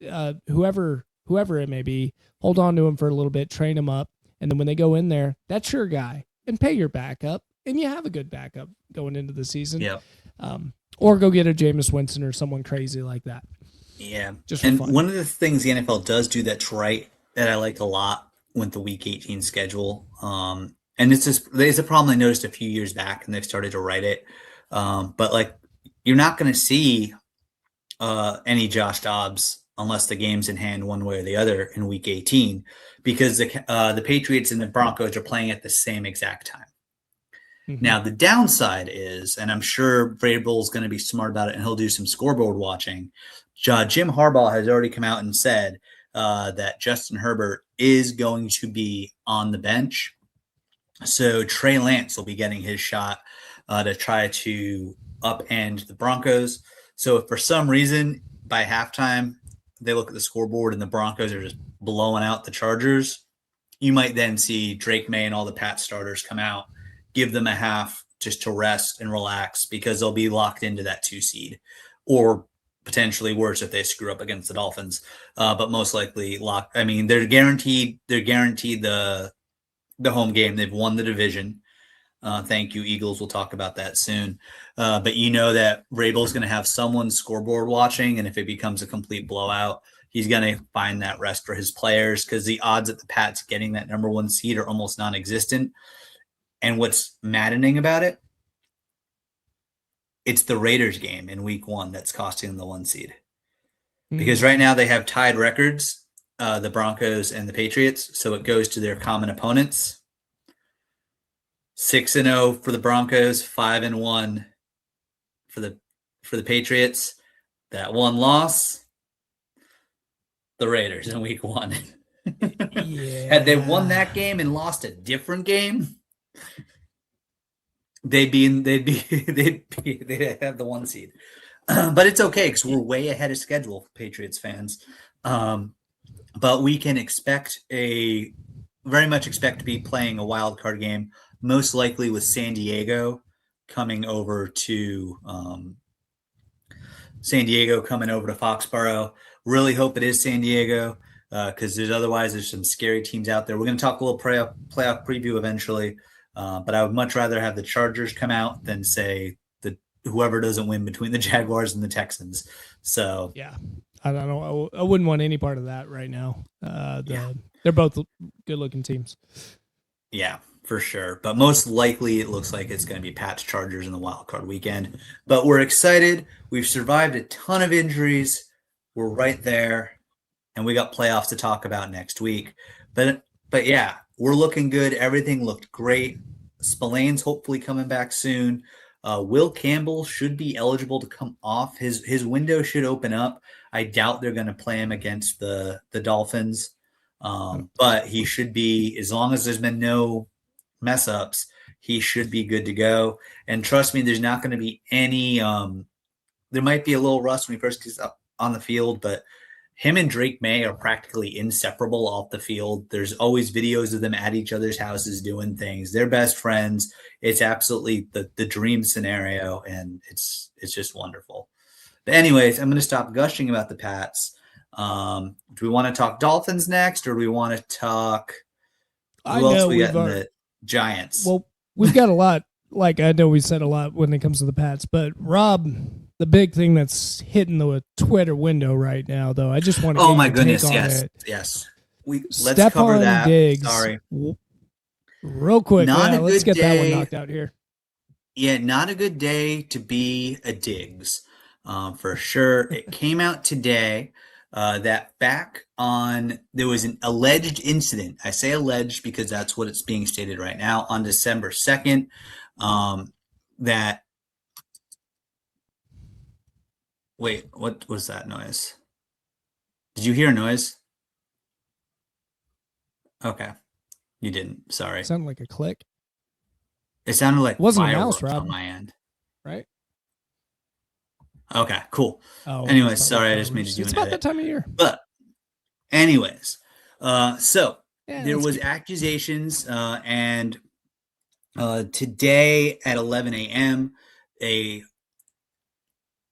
whoever it may be, hold on to them for a little bit, train them up. And then when they go in there, that's your guy, and pay your backup, and you have a good backup going into the season. Yeah. Or go get a Jameis Winston or someone crazy like that. Yeah. Just and fun. One of the things the NFL does do that's right that I like a lot with the Week 18 schedule, and it's a problem I noticed a few years back, and they've started to write it. But like, you're not going to see any Josh Dobbs unless the game's in hand one way or the other in Week 18, because the Patriots and the Broncos are playing at the same exact time. Mm-hmm. Now, the downside is, and I'm sure Vrabel's going to be smart about it, and he'll do some scoreboard watching. Jim Harbaugh has already come out and said that Justin Herbert is going to be on the bench. So Trey Lance will be getting his shot to try to upend the Broncos. So if for some reason by halftime they look at the scoreboard and the Broncos are just blowing out the Chargers, you might then see Drake May and all the Pat starters come out, give them a half just to rest and relax because they'll be locked into that 2 seed, or potentially worse if they screw up against the Dolphins. But most likely locked. I mean, they're guaranteed the home game. They've won the division. Thank you, Eagles. We'll talk about that soon. But you know that Vrabel's going to have someone scoreboard watching, and if it becomes a complete blowout, he's going to find that rest for his players because the odds at the Pats getting that number 1 seed are almost non-existent. And what's maddening about it, it's the Raiders game in week 1 that's costing them the 1 seed. Because Mm. right now they have tied records, the Broncos and the Patriots, so it goes to their common opponents. 6-0 for the Broncos, 5-1 for the Patriots. That one loss, the Raiders in week 1. Had they won Yeah. that game and lost a different game, they'd have the 1 seed. But it's okay because we're way ahead of schedule, Patriots fans. But we can very much expect to be playing a wild card game, most likely with San Diego coming over to Foxborough. Really hope it is San Diego because there's some scary teams out there. We're going to talk a little playoff preview eventually, but I would much rather have the Chargers come out than say whoever doesn't win between the Jaguars and the Texans. So Yeah. I don't know. I wouldn't want any part of that right now. They're both good-looking teams. Yeah, for sure. But most likely it looks like it's going to be Pats Chargers in the wild card weekend. But we're excited. We've survived a ton of injuries. We're right there. And we got playoffs to talk about next week. But yeah, we're looking good. Everything looked great. Spillane's hopefully coming back soon. Will Campbell should be eligible to come off. His window should open up. I doubt they're going to play him against the Dolphins. But he should be, as long as there's been no mess ups, he should be good to go. And trust me, there's not going to be any there might be a little rust when he first gets up on the field, but him and Drake May are practically inseparable off the field. There's always videos of them at each other's houses doing things. They're best friends. It's absolutely the dream scenario, and it's just wonderful. But anyways, I'm going to stop gushing about the Pats. Do we want to talk Dolphins next, or do we want to talk who else we got in the Giants? Well, we've got a lot. Like, I know we said a lot when it comes to the Pats, but Rob, the big thing that's hitting the Twitter window right now, though, I just want to oh my goodness, take yes, on it. yes. Let's Stefon cover that. Diggs, Sorry, real quick. Let's get that one day. knocked out here. Yeah, not a good day to be a Diggs, for sure. It came out today that there was an alleged incident. I say alleged because that's what it's being stated right now on December 2nd. Wait, what was that noise? Did you hear a noise? Okay, you didn't. Sorry. Sounded like a click. It sounded like wasn't a fireworks mouse, Rob, on my end. right? Okay, cool. Oh, anyways, sorry, I just made you do It's an about edit. that time of year. But anyways, so Yeah, there was accusations, and today at 11 a.m., a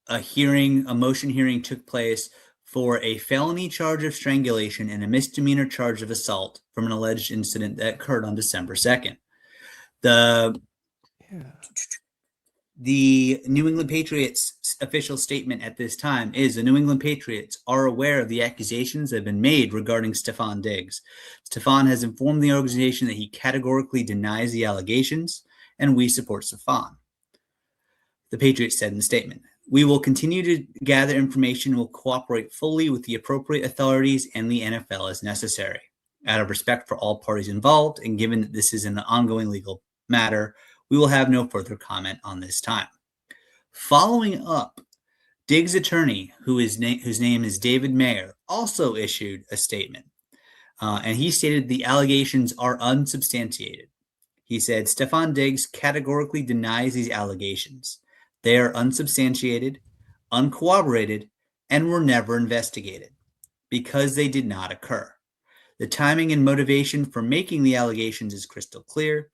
motion hearing took place for a felony charge of strangulation and a misdemeanor charge of assault from an alleged incident that occurred on December 2nd. The New England Patriots official statement at this time is the New England Patriots are aware of the accusations that have been made regarding Stefon Diggs. Stefon has informed the organization that he categorically denies the allegations, and we support Stefon. The Patriots said in the statement, "We will continue to gather information and will cooperate fully with the appropriate authorities and the NFL as necessary. Out of respect for all parties involved, and given that this is an ongoing legal matter, we will have no further comment on this time." Following up, Diggs' attorney, whose name is David Mayer, also issued a statement, and he stated the allegations are unsubstantiated. He said, "Stefon Diggs categorically denies these allegations. They are unsubstantiated, uncorroborated, and were never investigated because they did not occur. The timing and motivation for making the allegations is crystal clear.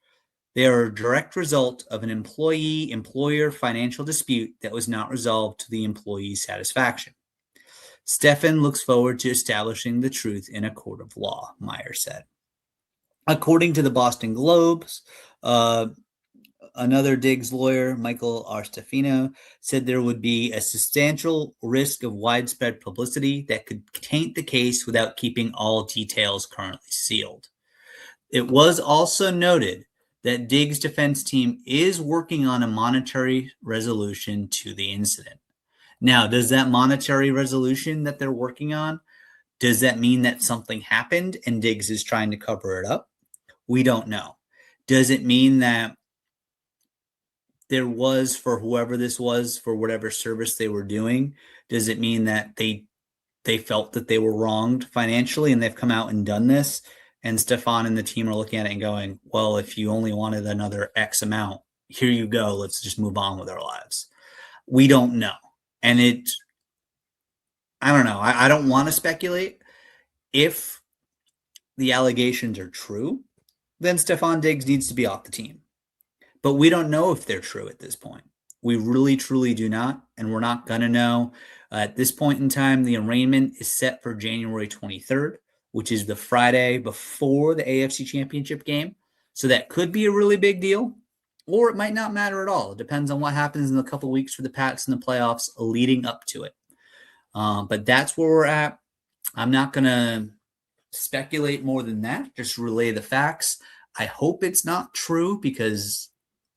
They are a direct result of an employee-employer financial dispute that was not resolved to the employee's satisfaction. Stefan looks forward to establishing the truth in a court of law," Meyer said. According to the Boston Globes, another Diggs lawyer, Michael Arstefino, said there would be a substantial risk of widespread publicity that could taint the case without keeping all details currently sealed. It was also noted that Diggs' defense team is working on a monetary resolution to the incident. Now, does that monetary resolution that they're working on, does that mean that something happened and Diggs is trying to cover it up? We don't know. Does it mean that there was, for whoever this was, for whatever service they were doing, does it mean that they felt that they were wronged financially and they've come out and done this? And Stefon and the team are looking at it and going, well, if you only wanted another X amount, here you go. Let's just move on with our lives. We don't know. And I don't know. I don't want to speculate. If the allegations are true, then Stefon Diggs needs to be off the team. But we don't know if they're true at this point. We really, truly do not, and we're not going to know. At this point in time, the arraignment is set for January 23rd, which is the Friday before the AFC Championship game. So that could be a really big deal, or it might not matter at all. It depends on what happens in a couple of weeks for the Pats in the playoffs leading up to it. But that's where we're at. I'm not going to speculate more than that, just relay the facts. I hope it's not true because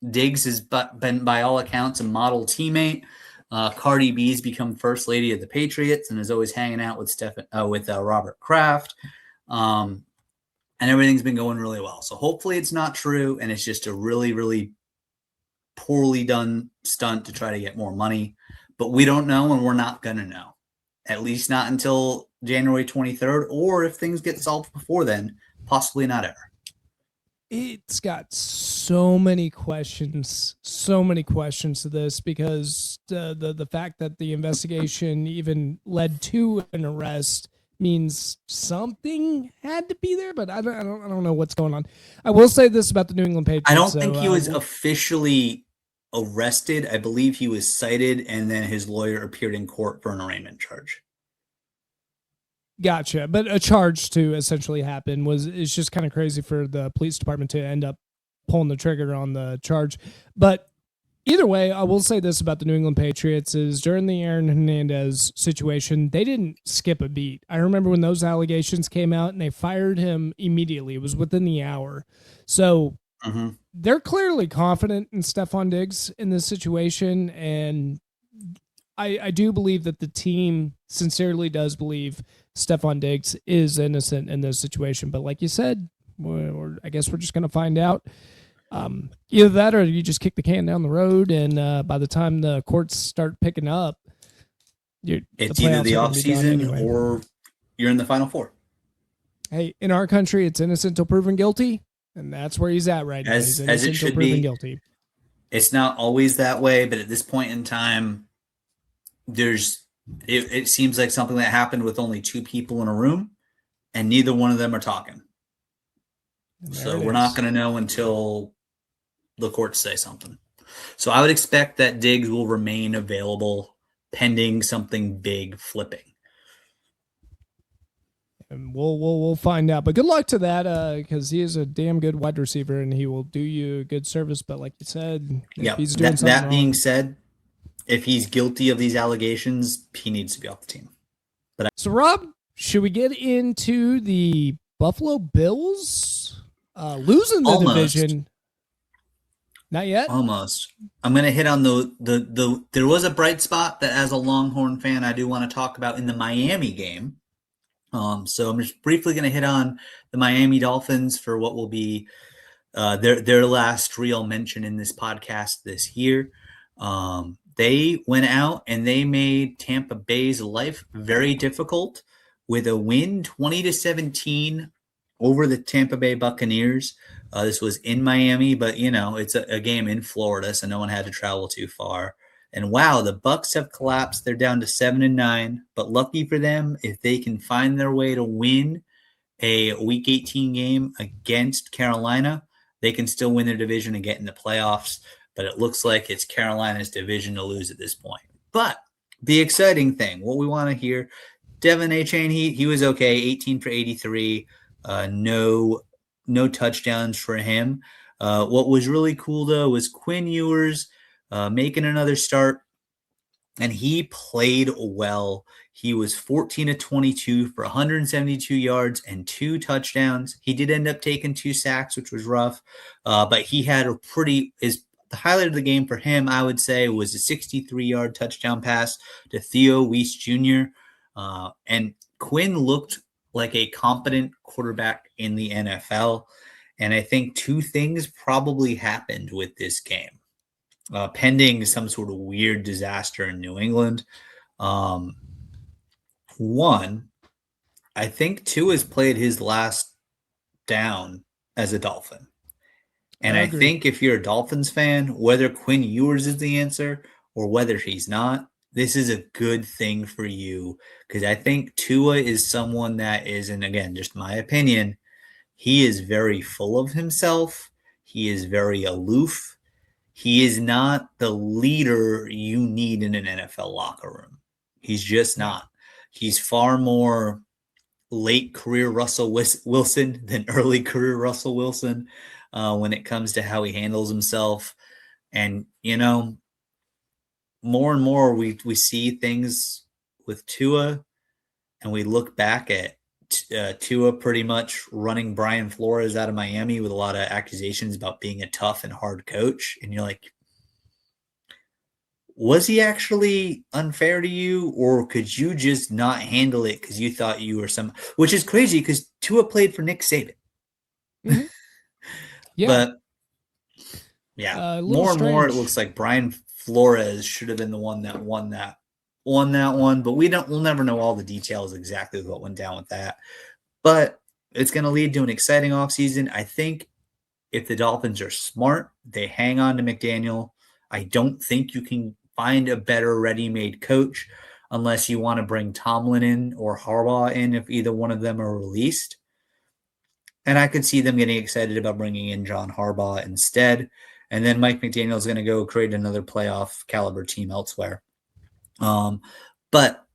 Diggs has been, by all accounts, a model teammate. Cardi B's become first lady of the Patriots and is always hanging out with Robert Kraft. And everything's been going really well. So hopefully it's not true and it's just a really, really poorly done stunt to try to get more money. But we don't know and we're not going to know. At least not until January 23rd, or if things get solved before then, possibly not ever. It's got so many questions to this because the fact that the investigation even led to an arrest means something had to be there, but I don't know what's going on. I will say this about the New England Patriots. I don't think he was officially arrested. I believe he was cited, and then his lawyer appeared in court for an arraignment charge. Gotcha. But a charge to essentially happen is just kind of crazy for the police department to end up pulling the trigger on the charge. But either way, I will say this about the New England Patriots is during the Aaron Hernandez situation, they didn't skip a beat. I remember when those allegations came out and they fired him immediately. It was within the hour. So they're clearly confident in Stefon Diggs in this situation. And I do believe that the team sincerely does believe Stefon Diggs is innocent in this situation. But like you said, I guess we're just going to find out. Either that or you just kick the can down the road, and by the time the courts start picking up, it's either the offseason anyway, or you're in the Final Four. Hey, in our country, it's innocent till proven guilty, and that's where he's at right now. As it should be. Guilty. It's not always that way, but at this point in time, it seems like something that happened with only two people in a room, and neither one of them are talking. So we're not going to know until the courts say something. So I would expect that Diggs will remain available pending something big flipping. And we'll find out. But good luck to that because he is a damn good wide receiver and he will do you a good service. But like you said, yeah. That being said, if he's guilty of these allegations, he needs to be off the team. So Rob, should we get into the Buffalo Bills losing the division? Not yet. Almost. I'm going to hit on the there was a bright spot that as a Longhorn fan I do want to talk about in the Miami game. So I'm just briefly going to hit on the Miami Dolphins for what will be their last real mention in this podcast this year. They went out and they made Tampa Bay's life very difficult with a win 20-17 over the Tampa Bay Buccaneers. This was in Miami, but it's a game in Florida, so no one had to travel too far. And wow, the Bucs have collapsed. They're down to 7-9, but lucky for them, if they can find their way to win a Week 18 game against Carolina, they can still win their division and get in the playoffs. But it looks like it's Carolina's division to lose at this point. But the exciting thing, what we want to hear, Devin Achane, he was okay, 18 for 83, no touchdowns for him. What was really cool, though, was Quinn Ewers making another start. and he played well. He was 14 of 22 for 172 yards and 2 touchdowns. He did end up taking 2 sacks, which was rough, but he had the highlight of the game for him, I would say, was a 63-yard touchdown pass to Theo Weiss Jr. And Quinn looked like a competent quarterback in the NFL. And I think 2 things probably happened with this game. Pending some sort of weird disaster in New England. One, I think Tua has played his last down as a Dolphin. And I think if you're a Dolphins fan, whether Quinn Ewers is the answer or whether he's not, this is a good thing for you, because I think Tua is someone that is, and again, just my opinion, he is very full of himself. He is very aloof. He is not the leader you need in an NFL locker room. He's just not. He's far more late career Russell Wilson than early career Russell Wilson when it comes to how he handles himself. And, more and more we see things with Tua, and we look back at Tua pretty much running Brian Flores out of Miami with a lot of accusations about being a tough and hard coach. And you're like, was he actually unfair to you, or could you just not handle it because you thought you were which is crazy because Tua played for Nick Saban. Mm-hmm. Yeah. But yeah, more and more it looks like Brian Flores should have been the one that won that one, but we'll never know all the details exactly what went down with that. But it's going to lead to an exciting offseason. I think if the Dolphins are smart, they hang on to McDaniel. I don't think you can find a better ready-made coach unless you want to bring Tomlin in or Harbaugh in if either one of them are released. And I could see them getting excited about bringing in John Harbaugh instead. And then Mike McDaniel is going to go create another playoff caliber team elsewhere. But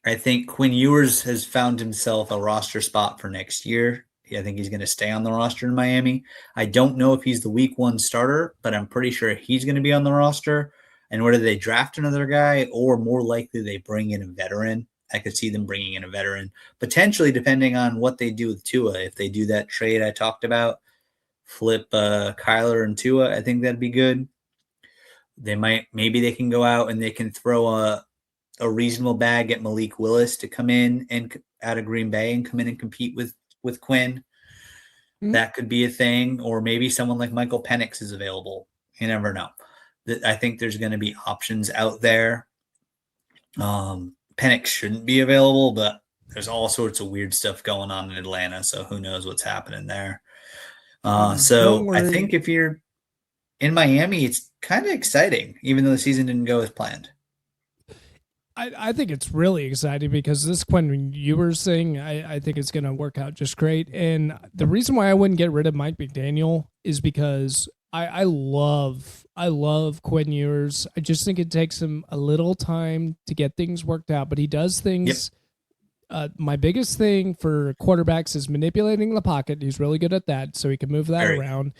I think Quinn Ewers has found himself a roster spot for next year. I think he's going to stay on the roster in Miami. I don't know if he's the week 1 starter, but I'm pretty sure he's going to be on the roster. And whether they draft another guy or more likely they bring in a veteran, I could see them bringing in a veteran, potentially depending on what they do with Tua. If they do that trade I talked about, flip Kyler and Tua, I think that'd be good. Maybe they can go out and they can throw a reasonable bag at Malik Willis to come in and out of Green Bay and come in and compete with Quinn. Mm-hmm. That could be a thing. Or maybe someone like Michael Penix is available. You never know. I think there's going to be options out there. Penix shouldn't be available, but there's all sorts of weird stuff going on in Atlanta, so who knows what's happening there. So I think if you're in Miami, it's kind of exciting, even though the season didn't go as planned. I think it's really exciting because this Quinn Ewers thing, I think it's going to work out just great. And the reason why I wouldn't get rid of Mike McDaniel is because I love Quinn Ewers. I just think it takes him a little time to get things worked out, but he does things. Yep. My biggest thing for quarterbacks is manipulating the pocket. He's really good at that, so he can move that around,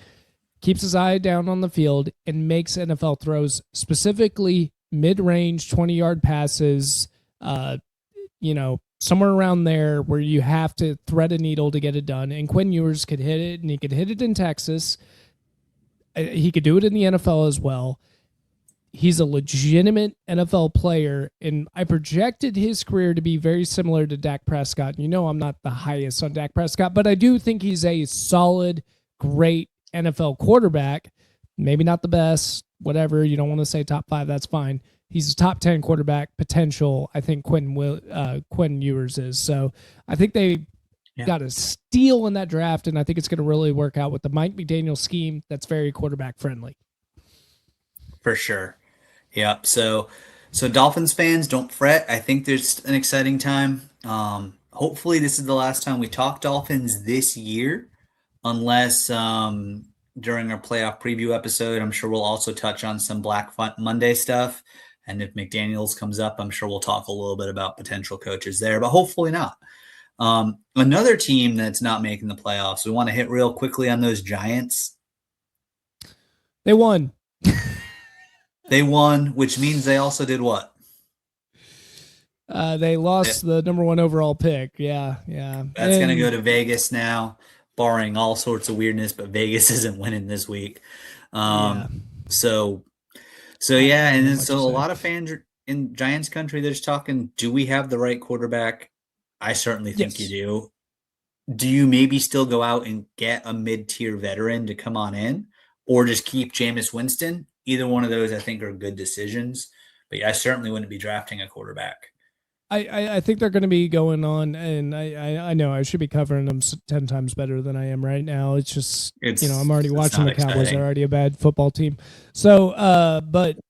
keeps his eye down on the field, and makes NFL throws, specifically mid-range 20-yard passes, somewhere around there where you have to thread a needle to get it done. And Quinn Ewers could hit it, and he could hit it in Texas. He could do it in the NFL as well. He's a legitimate NFL player, and I projected his career to be very similar to Dak Prescott. I'm not the highest on Dak Prescott, but I do think he's a solid, great NFL quarterback. Maybe not the best, whatever. You don't want to say top 5, that's fine. He's a top 10 quarterback potential. I think Quinn Ewers is. So I think they got a steal in that draft, and I think it's going to really work out with the Mike McDaniel scheme that's very quarterback friendly. For sure. Yep. So Dolphins fans, don't fret. I think there's an exciting time. Hopefully this is the last time we talk Dolphins this year, unless during our playoff preview episode, I'm sure we'll also touch on some Black Monday stuff. And if McDaniels comes up, I'm sure we'll talk a little bit about potential coaches there, but hopefully not. Another team that's not making the playoffs, we want to hit real quickly on those Giants. They won. They won, which means they also did what? They lost the number 1 overall pick. Yeah, yeah. That's going to go to Vegas now, barring all sorts of weirdness, but Vegas isn't winning this week. Yeah. So I yeah, don't and know then what to so a say. lot of fans in Giants country, they're just talking, do we have the right quarterback? I certainly think you Yes. do. Do you maybe still go out and get a mid-tier veteran to come on in, or just keep Jameis Winston? Either one of those, I think, are good decisions. But yeah, I certainly wouldn't be drafting a quarterback. I think they're going to be going on, and I know I should be covering them 10 times better than I am right now. It's just, I'm already It's watching not the Cowboys. They're exciting. already a bad football team. So, but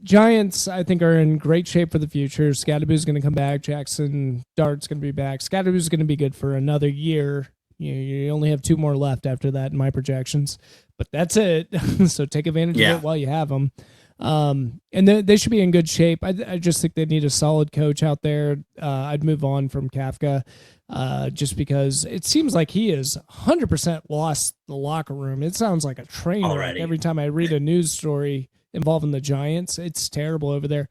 Giants, I think, are in great shape for the future. Scadaboo's going to come back. Jackson Dart's going to be back. Scadaboo's going to be good for another year. You only have 2 more left after that in my projections, but that's it. So take advantage of Yeah. it while you have them. And they should be in good shape. I just think they need a solid coach out there. I'd move on from Kafka, just because it seems like he is 100% lost the locker room. It sounds like a train wreck Already. every time I read a news story involving the Giants. It's terrible over there.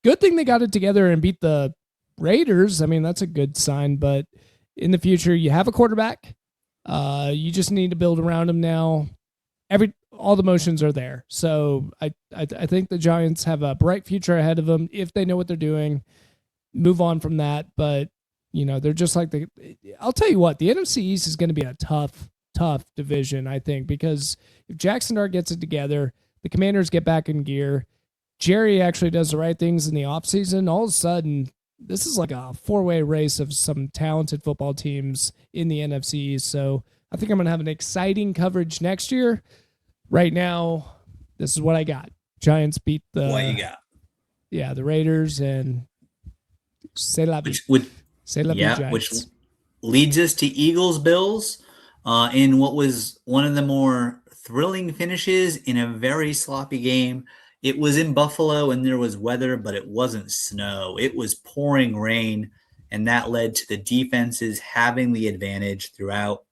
Good thing they got it together and beat the Raiders. I mean, that's a good sign, but in the future, you have a quarterback. You just need to build around him now. All the motions are there. So I think the Giants have a bright future ahead of them if they know what they're doing. Move on from that, but they're just like I'll tell you what, the NFC East is going to be a tough division, I think, because if Jackson Dart gets it together, the Commanders get back in gear, Jerry actually does the right things in the offseason, all of a sudden this is like a 4-way race of some talented football teams in the NFC East. So I think I'm going to have an exciting coverage next year. Right now, this is what I got. Giants beat What you got? the Raiders, and c'est la vie. C'est la vie, Which Giants. leads us to Eagles Bills in what was one of the more thrilling finishes in a very sloppy game. It was in Buffalo and there was weather, but it wasn't snow. It was pouring rain, and that led to the defenses having the advantage throughout.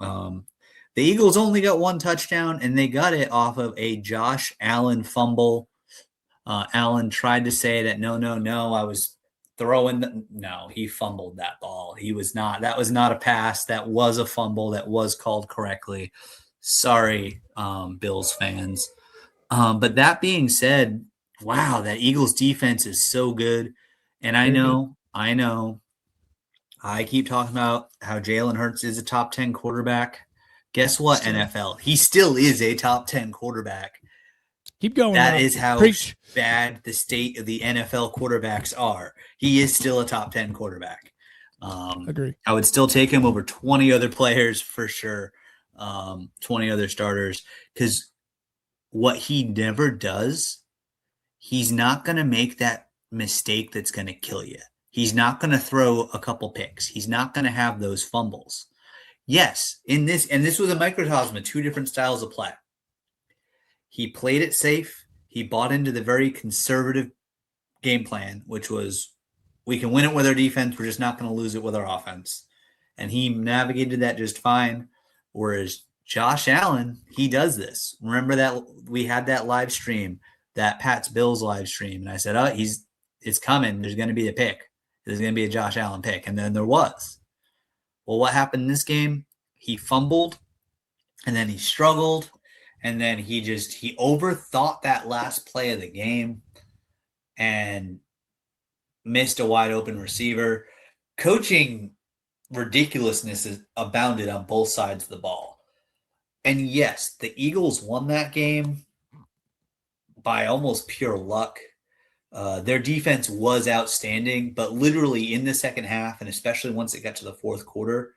The Eagles only got 1 touchdown, and they got it off of a Josh Allen fumble. Allen tried to say that, no, I was throwing. No, he fumbled that ball. He was not. That was not a pass. That was a fumble that was called correctly. Sorry, Bills fans. But that being said, wow, that Eagles defense is so good. And I know, I keep talking about how Jalen Hurts is a top 10 quarterback. Guess what, Still. NFL? He still is a top 10 quarterback. Keep going. That is how Preach. bad the state of the NFL quarterbacks are. He is still a top 10 quarterback. Agree. I would still take him over 20 other players for sure, 20 other starters, because what he never does, he's not going to make that mistake that's going to kill you. He's not going to throw a couple picks. He's not going to have those fumbles. Yes, and this was a microcosm of 2 different styles of play. He played it safe. He bought into the very conservative game plan, which was, we can win it with our defense. We're just not going to lose it with our offense. And he navigated that just fine. Whereas Josh Allen, he does this. Remember that we had that live stream, that Pat's Bills live stream. And I said, it's coming. There's going to be a pick. There's going to be a Josh Allen pick. And then there was. Well, what happened in this game? He fumbled, and then he struggled, and then he overthought that last play of the game and missed a wide open receiver. Coaching ridiculousness is abounded on both sides of the ball. And yes, the Eagles won that game by almost pure luck. Their defense was outstanding, but literally in the second half, and especially once it got to the fourth quarter,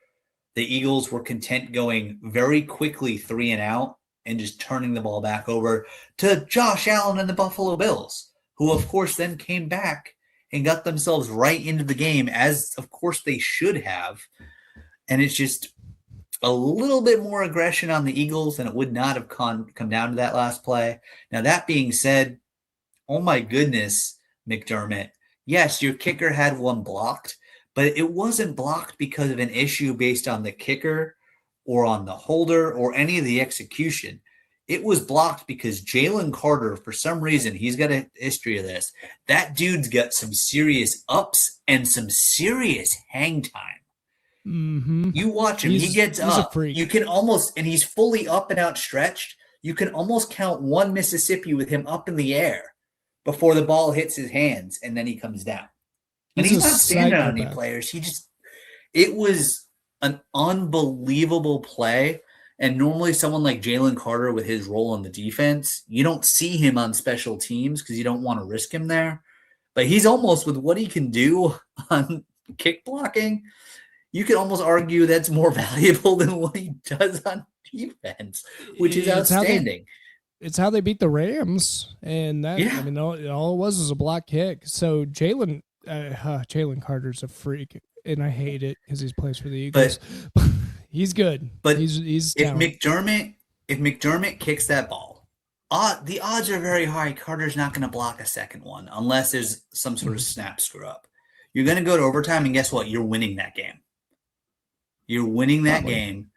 the Eagles were content going very quickly 3 and out and just turning the ball back over to Josh Allen and the Buffalo Bills, who of course then came back and got themselves right into the game, as of course they should have. And it's just a little bit more aggression on the Eagles, and it would not have come down to that last play. Now, that being said, oh my goodness, McDermott. Yes, your kicker had 1 blocked, but it wasn't blocked because of an issue based on the kicker or on the holder or any of the execution. It was blocked because Jalen Carter, for some reason, he's got a history of this. That dude's got some serious ups and some serious hang time. Mm-hmm. You watch him, he He's gets a up. freak. You can almost, and he's fully up and outstretched. You can almost count one Mississippi with him up in the air before the ball hits his hands, and then he comes down. And he's not standing on any players. It was an unbelievable play. And normally someone like Jalen Carter with his role in the defense, you don't see him on special teams because you don't want to risk him there. But he's almost, with what he can do on kick blocking, you could almost argue that's more valuable than what he does on defense, which is outstanding. It's how they beat the Rams. And that, Yeah. I mean, all it was a block kick. So Jalen Carter's a freak. And I hate it because he plays for the Eagles. But he's good. But he's if McDermott kicks that ball, the odds are very high Carter's not going to block a second one unless there's some sort of snap screw up. You're going to go to overtime, and guess what? You're winning that game. You're winning that game,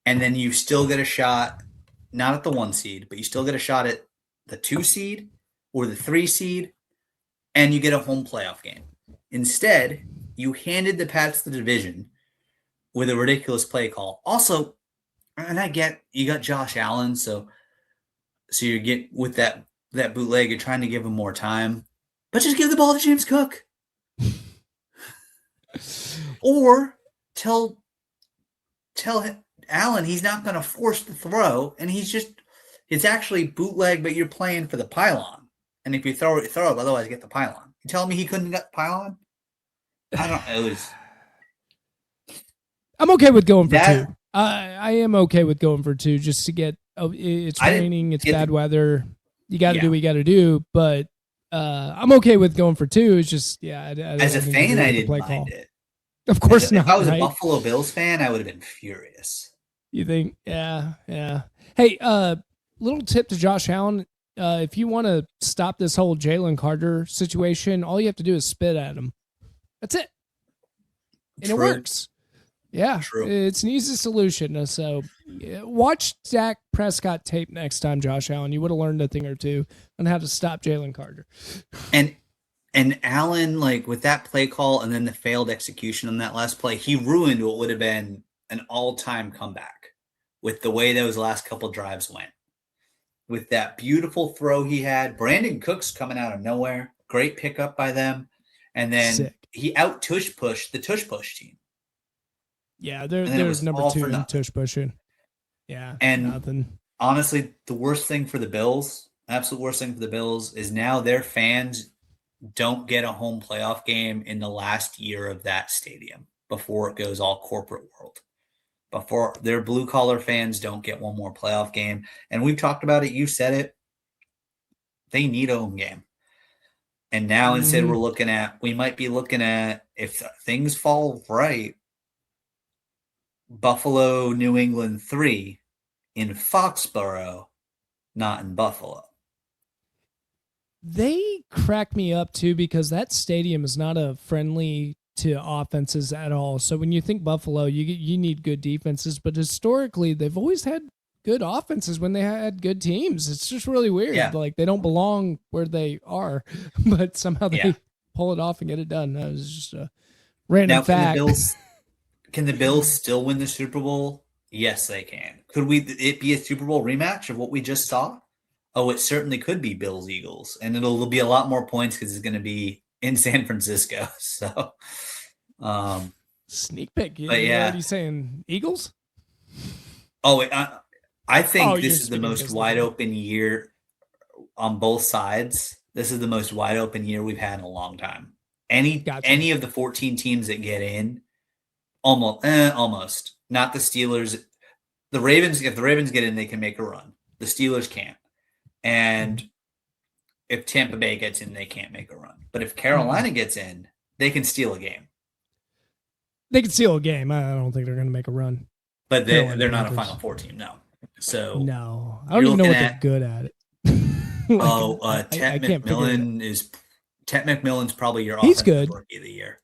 and then you still get a shot, not at the 1 seed, but you still get a shot at the 2 seed or the 3 seed, and you get a home playoff game. Instead, you handed the Pats the division with a ridiculous play call. Also, and I get you got Josh Allen, so you get with that bootleg, you're trying to give him more time, but just give the ball to James Cook, or tell Allen he's not going to force the throw, and it's actually bootleg, but you're playing for the pylon, and if you throw it, otherwise get the pylon. You telling me he couldn't get the pylon? I don't. It was. I'm okay with going for 2. I am okay with going for 2 just to get. It's raining. It's bad weather. You got to do what you got to do. But I'm okay with going for 2. It's just as a fan, I didn't mind it. Of course not. If I was a Buffalo Bills fan, I would have been furious. You think? Yeah. Hey, little tip to Josh Allen. If you want to stop this whole Jalen Carter situation, all you have to do is spit at him. That's it. And it works. Yeah. True. It's an easy solution. So watch Dak Prescott tape next time, Josh Allen. You would have learned a thing or two on how to stop Jalen Carter. And Allen, like with that play call and then the failed execution on that last play, he ruined what would have been an all-time comeback with the way those last couple drives went. With that beautiful throw he had, Brandon Cooks coming out of nowhere, great pickup by them. And then he tush pushed the tush push team. Yeah, there's number 2 in tush pushing. Yeah, and nothing. Honestly, the worst thing for the Bills, absolute worst thing for the Bills, is now their fans don't get a home playoff game in the last year of that stadium before it goes all corporate world. Before their blue collar fans don't get one more playoff game, and we've talked about it. You said it. They need a home game. And now instead we might be looking at, if things fall right, Buffalo, New England 3 in Foxborough, not in Buffalo. They crack me up too because that stadium is not a friendly to offenses at all. So when you think Buffalo, you need good defenses, but historically they've always had good offenses when they had good teams. It's just really weird. Yeah. Like they don't belong where they are, but somehow they pull it off and get it done. That was just a random fact. Can the Bills still win the Super Bowl? Yes, they can. Could it be a Super Bowl rematch of what we just saw? Oh, it certainly could be Bills Eagles, and it'll be a lot more points because it's going to be in San Francisco. So, sneak peek. But yeah, what are you saying? Eagles? Oh, I think this is the most wide open year on both sides. This is the most wide open year we've had in a long time. Any of the 14 teams that get in, almost not the Steelers. The Ravens, if the Ravens get in, they can make a run. The Steelers can't. And if Tampa Bay gets in, they can't make a run. But if Carolina gets in, they can steal a game. They can steal a game. I don't think they're going to make a run. But they're not a Final Four team, no. So no, I don't even know what they're good at. Ted McMillan's probably your offensive rookie of the year.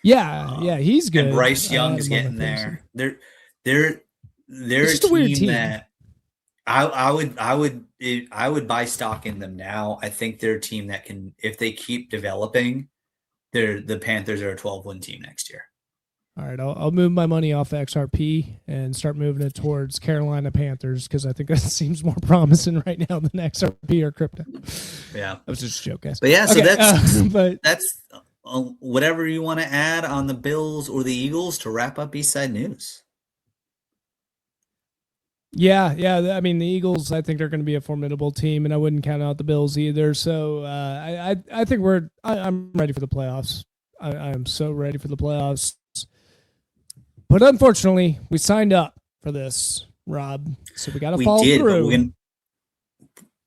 Yeah, he's good. And Bryce Young's getting there. They're a team that I would buy stock in them now. I think they're a team that can, if they keep developing, the Panthers are a 12-win team next year. All right, I'll move my money off XRP and start moving it towards Carolina Panthers because I think that seems more promising right now than XRP or crypto. Yeah, that was just a joke, guys. But yeah, so but that's whatever you want to add on the Bills or the Eagles to wrap up Eastside News. Yeah. I mean, the Eagles, I think they're going to be a formidable team, and I wouldn't count out the Bills either. So I think I'm ready for the playoffs. I am so ready for the playoffs. But unfortunately, we signed up for this, Rob. So we got to follow through.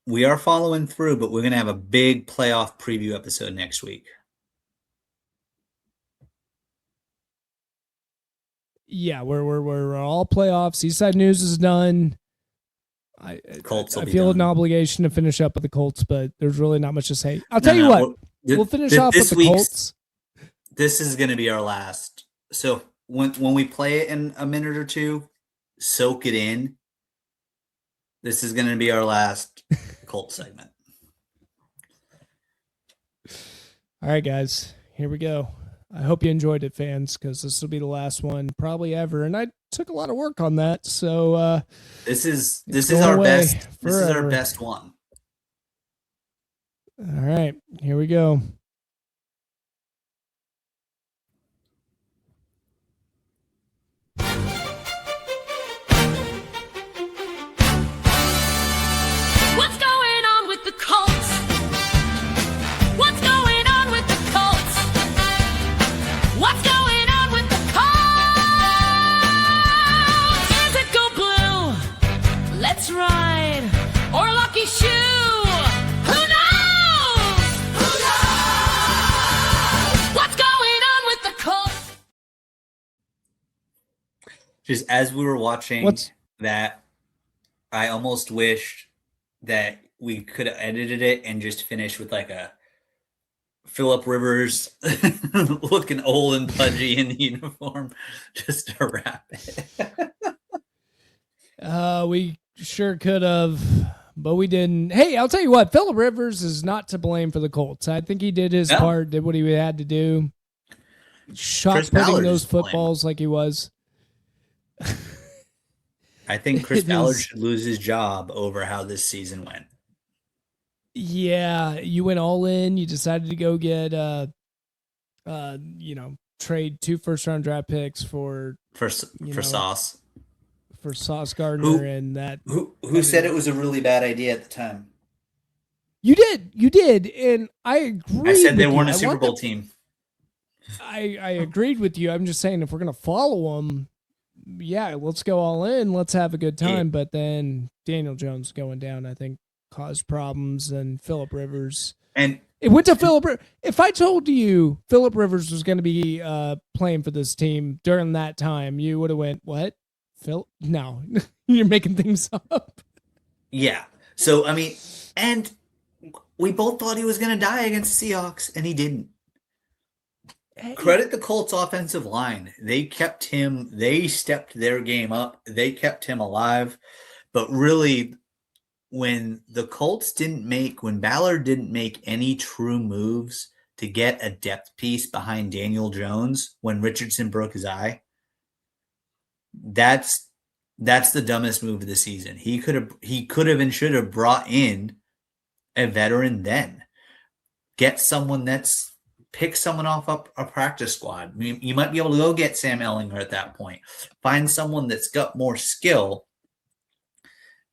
We are following through, but we're going to have a big playoff preview episode next week. Yeah, we're all playoffs. Eastside News is done. I feel an obligation to finish up with the Colts, but there's really not much to say. I'll tell you what. We'll finish off with the Colts. This is going to be our last. So when we play it in a minute or two, soak it in. This is going to be our last Colts segment. All right, guys. Here we go. I hope you enjoyed it, fans, because this will be the last one probably ever. And I took a lot of work on that. So this is our best. This is our best one. All right, here we go. What's going on with the Colts? What's going on with the Colts? What's going on with the Colts? Is it go blue? Let's ride. Or lucky shoe? Who knows? Who knows? What's going on with the Colts? Just as we were watching that, I almost wished that we could have edited it and just finished with like a Phillip Rivers looking old and pudgy in the uniform just to wrap it. We sure could have, but we didn't. Hey, I'll tell you what, Phillip Rivers is not to blame for the Colts. I think he did his part, did what he had to do. Shot putting those footballs like he was. I think Chris Ballard should lose his job over how this season went. Yeah, you went all in. You decided to go get, trade 2 first-round draft picks for Sauce. For Sauce Gardner and that. Who said it was a really bad idea at the time? You did, and I agree. I said they weren't a Super Bowl team. I agreed with you. I'm just saying if we're gonna follow them, yeah, let's go all in. Let's have a good time. But then Daniel Jones going down, I think, caused problems. And Phillip Rivers, and it went to Phillip. If I told you Phillip Rivers was going to be playing for this team during that time, you would have went, "What, Phil? No, you're making things up." Yeah. So I mean, and we both thought he was going to die against the Seahawks, and he didn't. Hey. Credit the Colts offensive line. They kept him, they stepped their game up. They kept him alive. But really, when Ballard didn't make any true moves to get a depth piece behind Daniel Jones when Richardson broke his eye, that's the dumbest move of the season. He could have and should have brought in a veteran then. Pick someone off a practice squad. I mean, you might be able to go get Sam Ehlinger at that point. Find someone that's got more skill,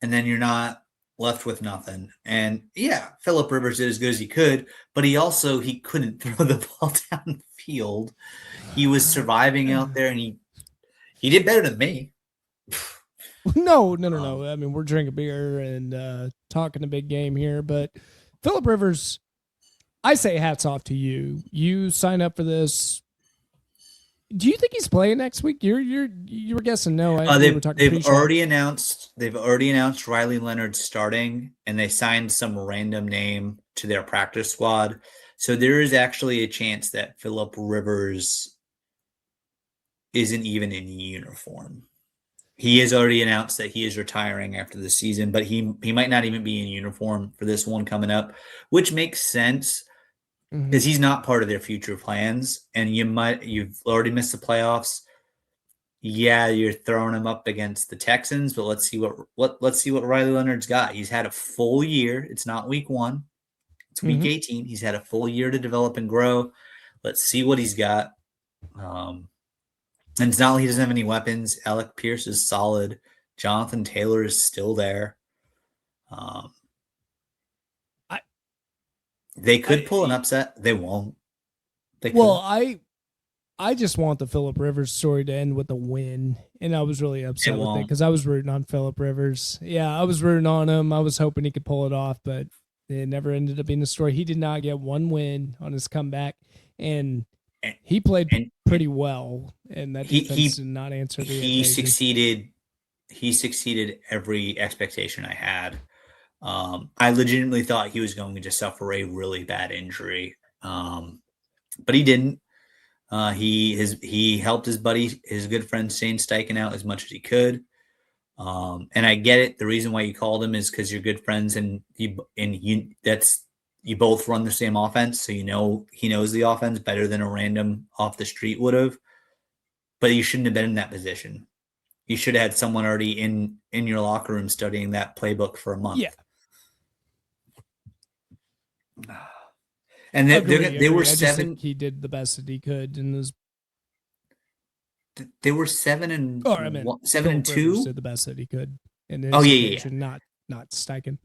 and then you're not left with nothing. And yeah, Phillip Rivers did as good as he could, but he couldn't throw the ball down the field. He was surviving out there, and he did better than me. No. I mean, we're drinking beer and talking a big game here, but Phillip Rivers, I say hats off to you. You sign up for this. Do you think he's playing next week? You were guessing no. They've already announced Riley Leonard starting, and they signed some random name to their practice squad. So there is actually a chance that Phillip Rivers isn't even in uniform. He has already announced that he is retiring after the season, but he might not even be in uniform for this one coming up, which makes sense because he's not part of their future plans. And you've already missed the playoffs. Yeah, you're throwing him up against the Texans, but let's see what Riley Leonard's got. He's had a full year. It's not week 1. It's week 18. He's had a full year to develop and grow. Let's see what he's got. And it's not like he doesn't have any weapons. Alec Pierce is solid. Jonathan Taylor is still there. They could pull an upset. They won't. I just want the Phillip Rivers story to end with a win, and I was really upset with it because I was rooting on Phillip Rivers. Yeah, I was rooting on him. I was hoping he could pull it off, but it never ended up being a story. He did not get one win on his comeback, and he played pretty well, and that defense did not answer the occasion. He succeeded every expectation I had. I legitimately thought he was going to suffer a really bad injury, but he didn't. He helped his good friend Shane Steichen out as much as he could. And I get it. The reason why you called him is because you're good friends and you both run the same offense. So, he knows the offense better than a random off the street would have, but you shouldn't have been in that position. You should have had someone already in your locker room studying that playbook for a month. Yeah. And they were 7. He did the best that he could in this. They were 7-2. Did the best that he could in his situation, not Steichen.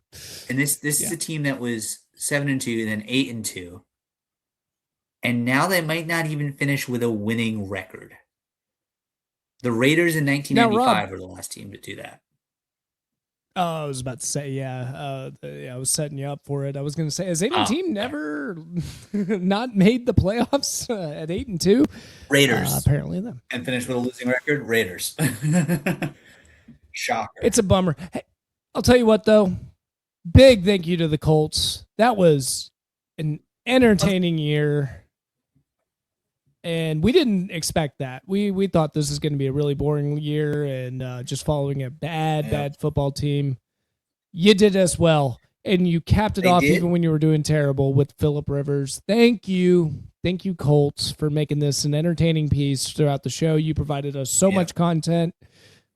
And this is a team that was 7-2 and then 8-2, and now they might not even finish with a winning record. The Raiders in 1995 were the last team to do that. Oh, I was about to say, I was setting you up for it. I was going to say, has any team never not made the playoffs at 8-2? Raiders, apparently them, and finished with a losing record. Raiders, shocker. It's a bummer. Hey, I'll tell you what, though. Big thank you to the Colts. That was an entertaining year. And we didn't expect that. We thought this is going to be a really boring year and just following a bad football team. You did as well, and you capped it off even when you were doing terrible with Phillip Rivers. Thank you, Colts, for making this an entertaining piece throughout the show. You provided us so much content.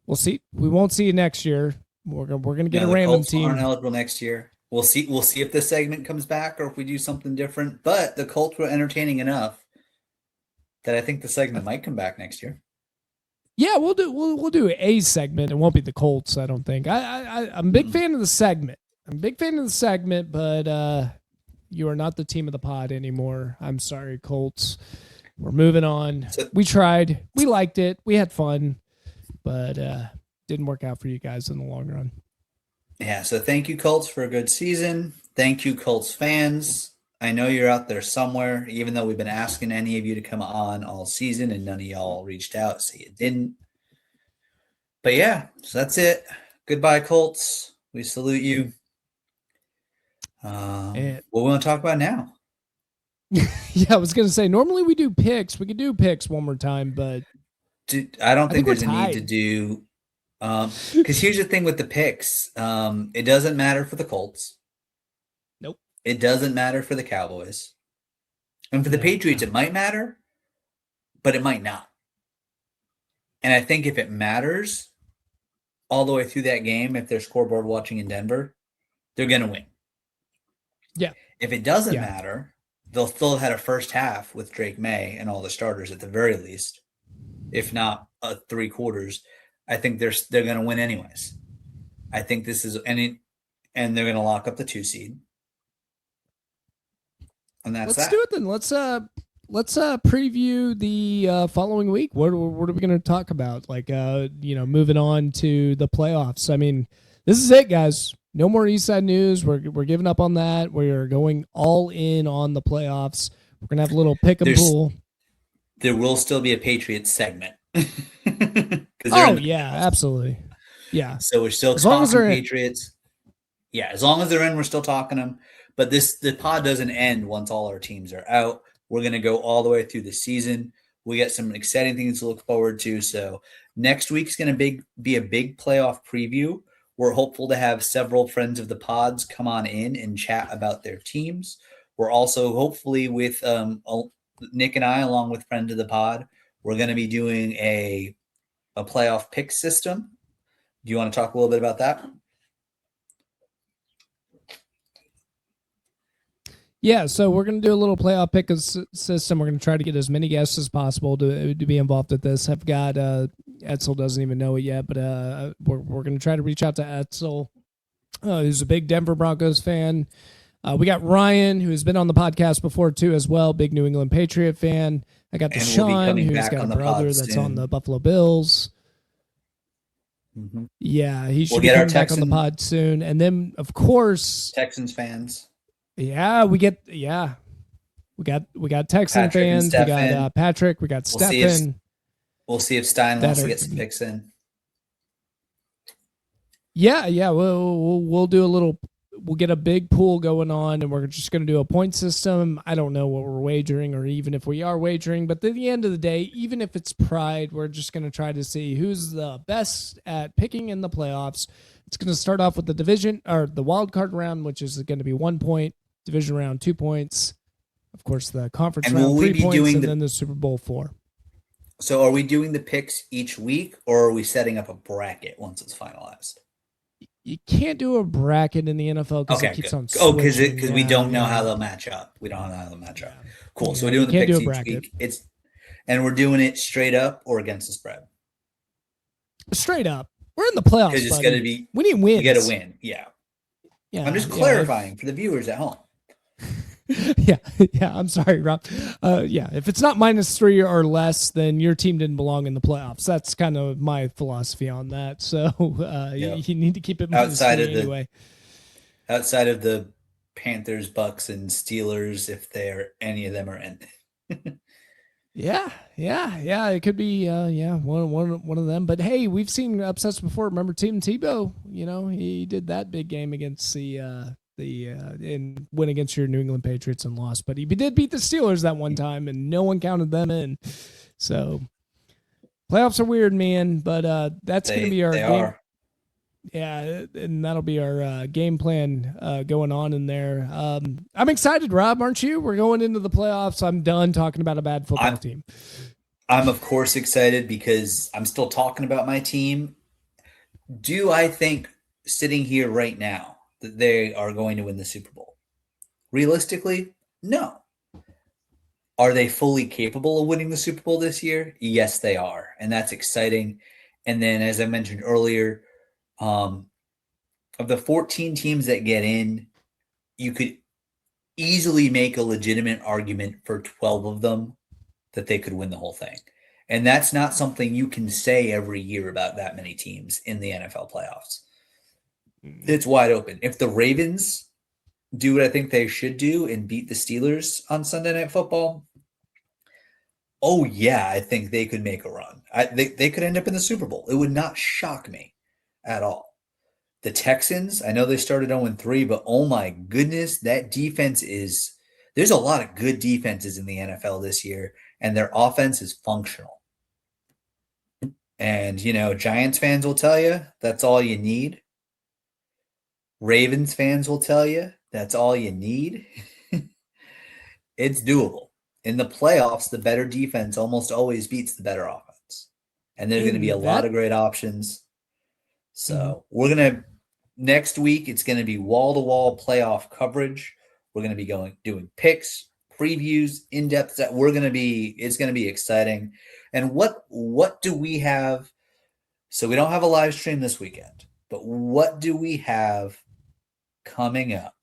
We'll see. We won't see you next year. We're gonna get a random Colts team. Aren't eligible next year. We'll see if this segment comes back or if we do something different. But the Colts were entertaining enough that I think the segment might come back next year. Yeah, we'll do a segment. It won't be the Colts, I don't think. I'm a big fan of the segment. But you are not the team of the pod anymore. I'm sorry, Colts. We're moving on. We tried. We liked it. We had fun, but didn't work out for you guys in the long run. Yeah, so thank you, Colts, for a good season. Thank you, Colts fans. I know you're out there somewhere, even though we've been asking any of you to come on all season and none of y'all reached out, so you didn't. But yeah, so that's it. Goodbye, Colts. We salute you. What we want to talk about now? Yeah, I was going to say, normally we do picks. We could do picks one more time, but I don't think there's a need to do because here's the thing with the picks. It doesn't matter for the Colts. It doesn't matter for the Cowboys. And for the Patriots, it might matter, but it might not. And I think if it matters all the way through that game, if they're scoreboard watching in Denver, they're going to win. Yeah. If it doesn't matter, they'll still have had a first half with Drake May and all the starters at the very least, if not 3 quarters. I think they're going to win anyways. I think this is and they're going to lock up the 2 seed. And that's Let's do it then. Let's preview the following week. What are we going to talk about? Like moving on to the playoffs. I mean, this is it, guys. No more Eastside news. We're giving up on that. We're going all in on the playoffs. We're gonna have a little pick and pull. There will still be a Patriots segment. Oh yeah, absolutely. Yeah. So we're still talking Patriots. Yeah, as long as they're in, we're still talking them. But the pod doesn't end once all our teams are out. We're going to go all the way through the season. We got some exciting things to look forward to. So next week's going to be a big playoff preview. We're hopeful to have several friends of the pods come on in and chat about their teams. We're also hopefully with Nick and I, along with friend of the pod, we're going to be doing a playoff pick system. Do you want to talk a little bit about that? Yeah, so we're going to do a little playoff pick system. We're going to try to get as many guests as possible to be involved with this. I've got Etzel doesn't even know it yet, but we're going to try to reach out to Etzel, who's a big Denver Broncos fan. We got Ryan, who's been on the podcast before too as well, big New England Patriot fan. I got Deshaun, who's got a brother that's on the Buffalo Bills. Mm-hmm. Yeah, he should be coming back on the pod soon. And then, of course, Texans fans. Yeah, we got Texan Patrick fans. We got Patrick. We got Stefon. We'll see if Stein wants to get some picks in. Yeah. We'll do a little. We'll get a big pool going on, and we're just going to do a point system. I don't know what we're wagering, or even if we are wagering. But at the end of the day, even if it's pride, we're just going to try to see who's the best at picking in the playoffs. It's going to start off with the division or the wild card round, which is going to be 1 point. Division round 2 points, of course. The conference round 3 points, and then the Super Bowl 4. So, are we doing the picks each week, or are we setting up a bracket once it's finalized? You can't do a bracket in the NFL because it keeps on. Oh, because we don't know how they'll match up. We don't know how they'll match up. Cool. Yeah, so we're doing the picks each week. And we're doing it straight up or against the spread. Straight up. We're in the playoffs. Because it's going to be. We need wins. You got to win. Yeah. I'm just clarifying for the viewers at home. Yeah. I'm sorry, Rob. If it's not -3 or less, then your team didn't belong in the playoffs. That's kind of my philosophy on that. So you need to keep it outside of anyway. Outside of the Panthers, Bucks, and Steelers, if any of them are in. Yeah. It could be one of them. But hey, we've seen upsets before. Remember Tim Tebow? He did that big game against and win against your New England Patriots and lost. But he did beat the Steelers that one time, and no one counted them in. So playoffs are weird, man. But that's going to be our game. Yeah, and that'll be our game plan going on in there. I'm excited, Rob, aren't you? We're going into the playoffs. I'm done talking about a bad football team. I'm, of course, excited because I'm still talking about my team. Do I think sitting here right now that they are going to win the Super Bowl? Realistically, no. Are they fully capable of winning the Super Bowl this year? Yes, they are. And that's exciting. And then, as I mentioned earlier, of the 14 teams that get in, you could easily make a legitimate argument for 12 of them that they could win the whole thing. And that's not something you can say every year about that many teams in the NFL playoffs. It's wide open. If the Ravens do what I think they should do and beat the Steelers on Sunday Night Football, oh yeah, I think they could make a run. They could end up in the Super Bowl. It would not shock me at all. The Texans, I know they started 0-3, but oh my goodness, that defense there's a lot of good defenses in the NFL this year, and their offense is functional. And, Giants fans will tell you that's all you need. Ravens fans will tell you that's all you need. It's doable. In the playoffs, the better defense almost always beats the better offense. And there's going to be a lot of great options. So we're going to – next week, it's going to be wall-to-wall playoff coverage. We're going to be doing picks, previews, in-depth. It's going to be exciting. And what do we have? So we don't have a live stream this weekend, but what do we have coming up?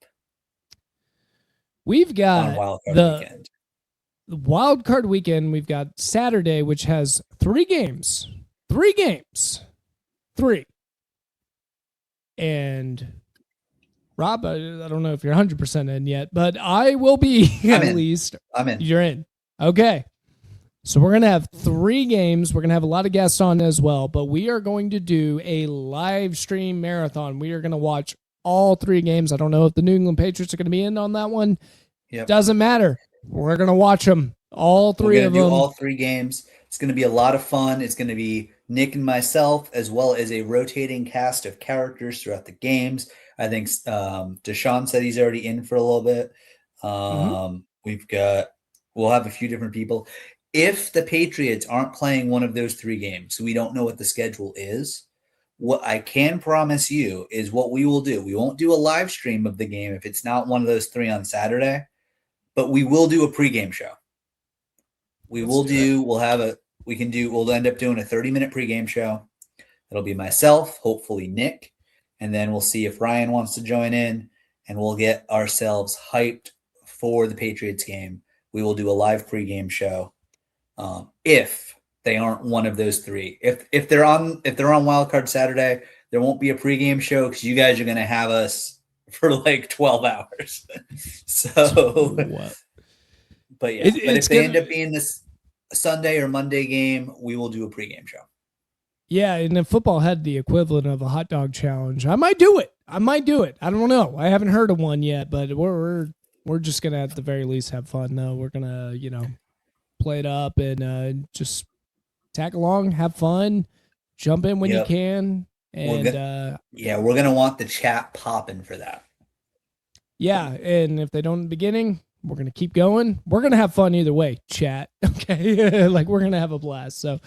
We've got the wild card weekend. We've got Saturday, which has 3 games. 3 games. 3. And Rob, I don't know if you're 100% in yet, but I will be at least. I'm in. You're in. Okay. So we're going to have 3 games. We're going to have a lot of guests on as well, but we are going to do a live stream marathon. We are going to watch all 3 games. I don't know if the New England Patriots are going to be in on that one. Yep. Doesn't matter. We're going to watch them All We're three going of to do them. all 3 games. It's going to be a lot of fun. It's going to be Nick and myself, as well as a rotating cast of characters throughout the games. I think Deshaun said he's already in for a little bit. We'll have a few different people. If the Patriots aren't playing one of those 3 games, so we don't know what the schedule is, what I can promise you is what we will do. We won't do a live stream of the game if it's not one of those 3 on Saturday, but we will do a pregame show. We'll end up doing a 30-minute pregame show. It'll be myself, hopefully Nick, and then we'll see if Ryan wants to join in, and we'll get ourselves hyped for the Patriots game. We will do a live pregame show. If they aren't one of those 3, if they're on Wildcard Saturday, there won't be a pregame show because you guys are going to have us for like 12 hours. So, but yeah, if they end up being this Sunday or Monday game, we will do a pregame show. Yeah, and if football had the equivalent of a hot dog challenge, I might do it. I don't know. I haven't heard of one yet, but we're just gonna at the very least have fun though. We're gonna play it up and just tag along, have fun, jump in when you can, and we're gonna want the chat popping for that. Yeah, and if they don't in the beginning, we're going to keep going. We're going to have fun either way, chat. Okay? Like, we're going to have a blast. So,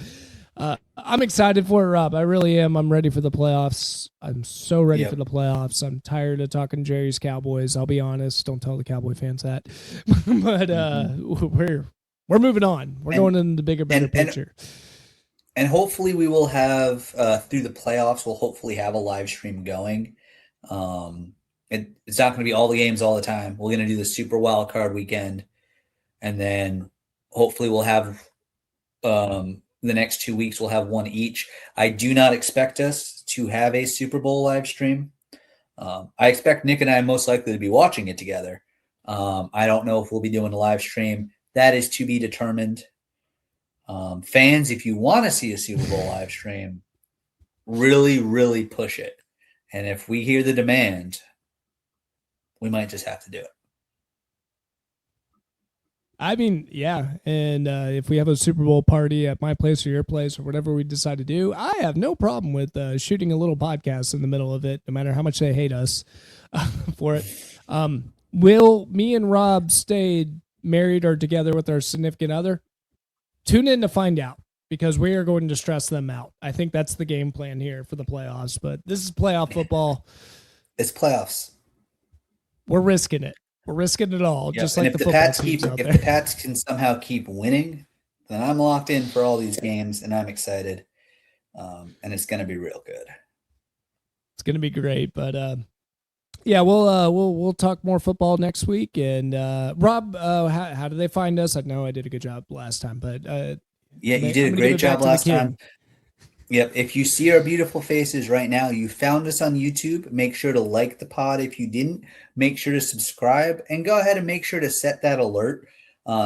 I'm excited for it, Rob. I really am. I'm ready for the playoffs. I'm so ready for the playoffs. I'm tired of talking Jerry's Cowboys. I'll be honest. Don't tell the Cowboy fans that. But we're moving on. We're going in the bigger, better picture. And hopefully we will have, through the playoffs, we'll hopefully have a live stream going. It's not going to be all the games all the time. We're going to do the Super Wild Card weekend, and then hopefully we'll have the next 2 weeks. We'll have one each. I do not expect us to have a Super Bowl live stream. I expect Nick and I most likely to be watching it together. I don't know if we'll be doing a live stream. That is to be determined. Fans, if you want to see a Super Bowl live stream, really, really push it. And if we hear the demand, we might just have to do it. I mean, yeah. And if we have a Super Bowl party at my place or your place or whatever we decide to do, I have no problem with shooting a little podcast in the middle of it, no matter how much they hate us for it. Will me and Rob stay married or together with our significant other? Tune in to find out, because we are going to stress them out. I think that's the game plan here for the playoffs, but this is playoff football. It's playoffs. We're risking it. We're risking it all, just like if the football Pats teams out there. If the Pats can somehow keep winning, then I'm locked in for all these games, and I'm excited. And it's going to be real good. It's going to be great, but yeah, we'll talk more football next week. And Rob, how do they find us? I know I did a good job last time, but yeah, you did a great job last time. Yep. If you see our beautiful faces right now, you found us on YouTube. Make sure to like the pod. If you didn't, make sure to subscribe and go ahead and make sure to set that alert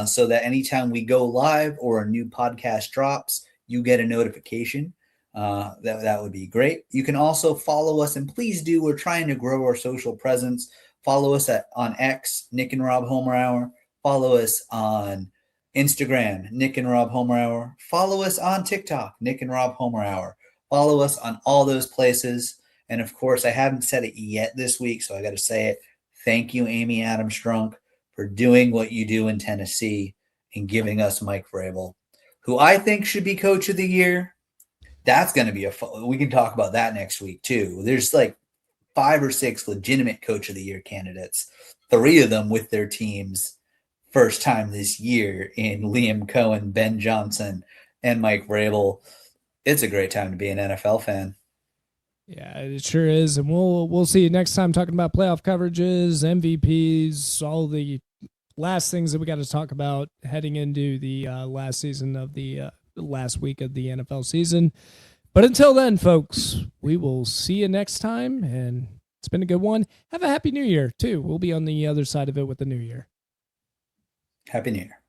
so that anytime we go live or a new podcast drops, you get a notification. That would be great. You can also follow us, and please do. We're trying to grow our social presence. Follow us on X, Nick and Rob Homer Hour. Follow us on Instagram, Nick and Rob Homer Hour. Follow us on TikTok, Nick and Rob Homer Hour. Follow us on all those places. And of course, I haven't said it yet this week, so I got to say it. Thank you, Amy Adams Strunk, for doing what you do in Tennessee and giving us Mike Vrabel, who I think should be Coach of the Year. That's going to be we can talk about that next week too. There's like 5 or 6 legitimate Coach of the Year candidates, 3 of them with their teams first time this year in Liam Cohen, Ben Johnson, and Mike Vrabel. It's a great time to be an NFL fan. Yeah, it sure is. And we'll see you next time talking about playoff coverages, MVPs, all the last things that we got to talk about heading into the last season of the last week of the NFL season. But until then, folks, we will see you next time. And it's been a good one. Have a happy new year, too. We'll be on the other side of it with the new year. Happy New Year.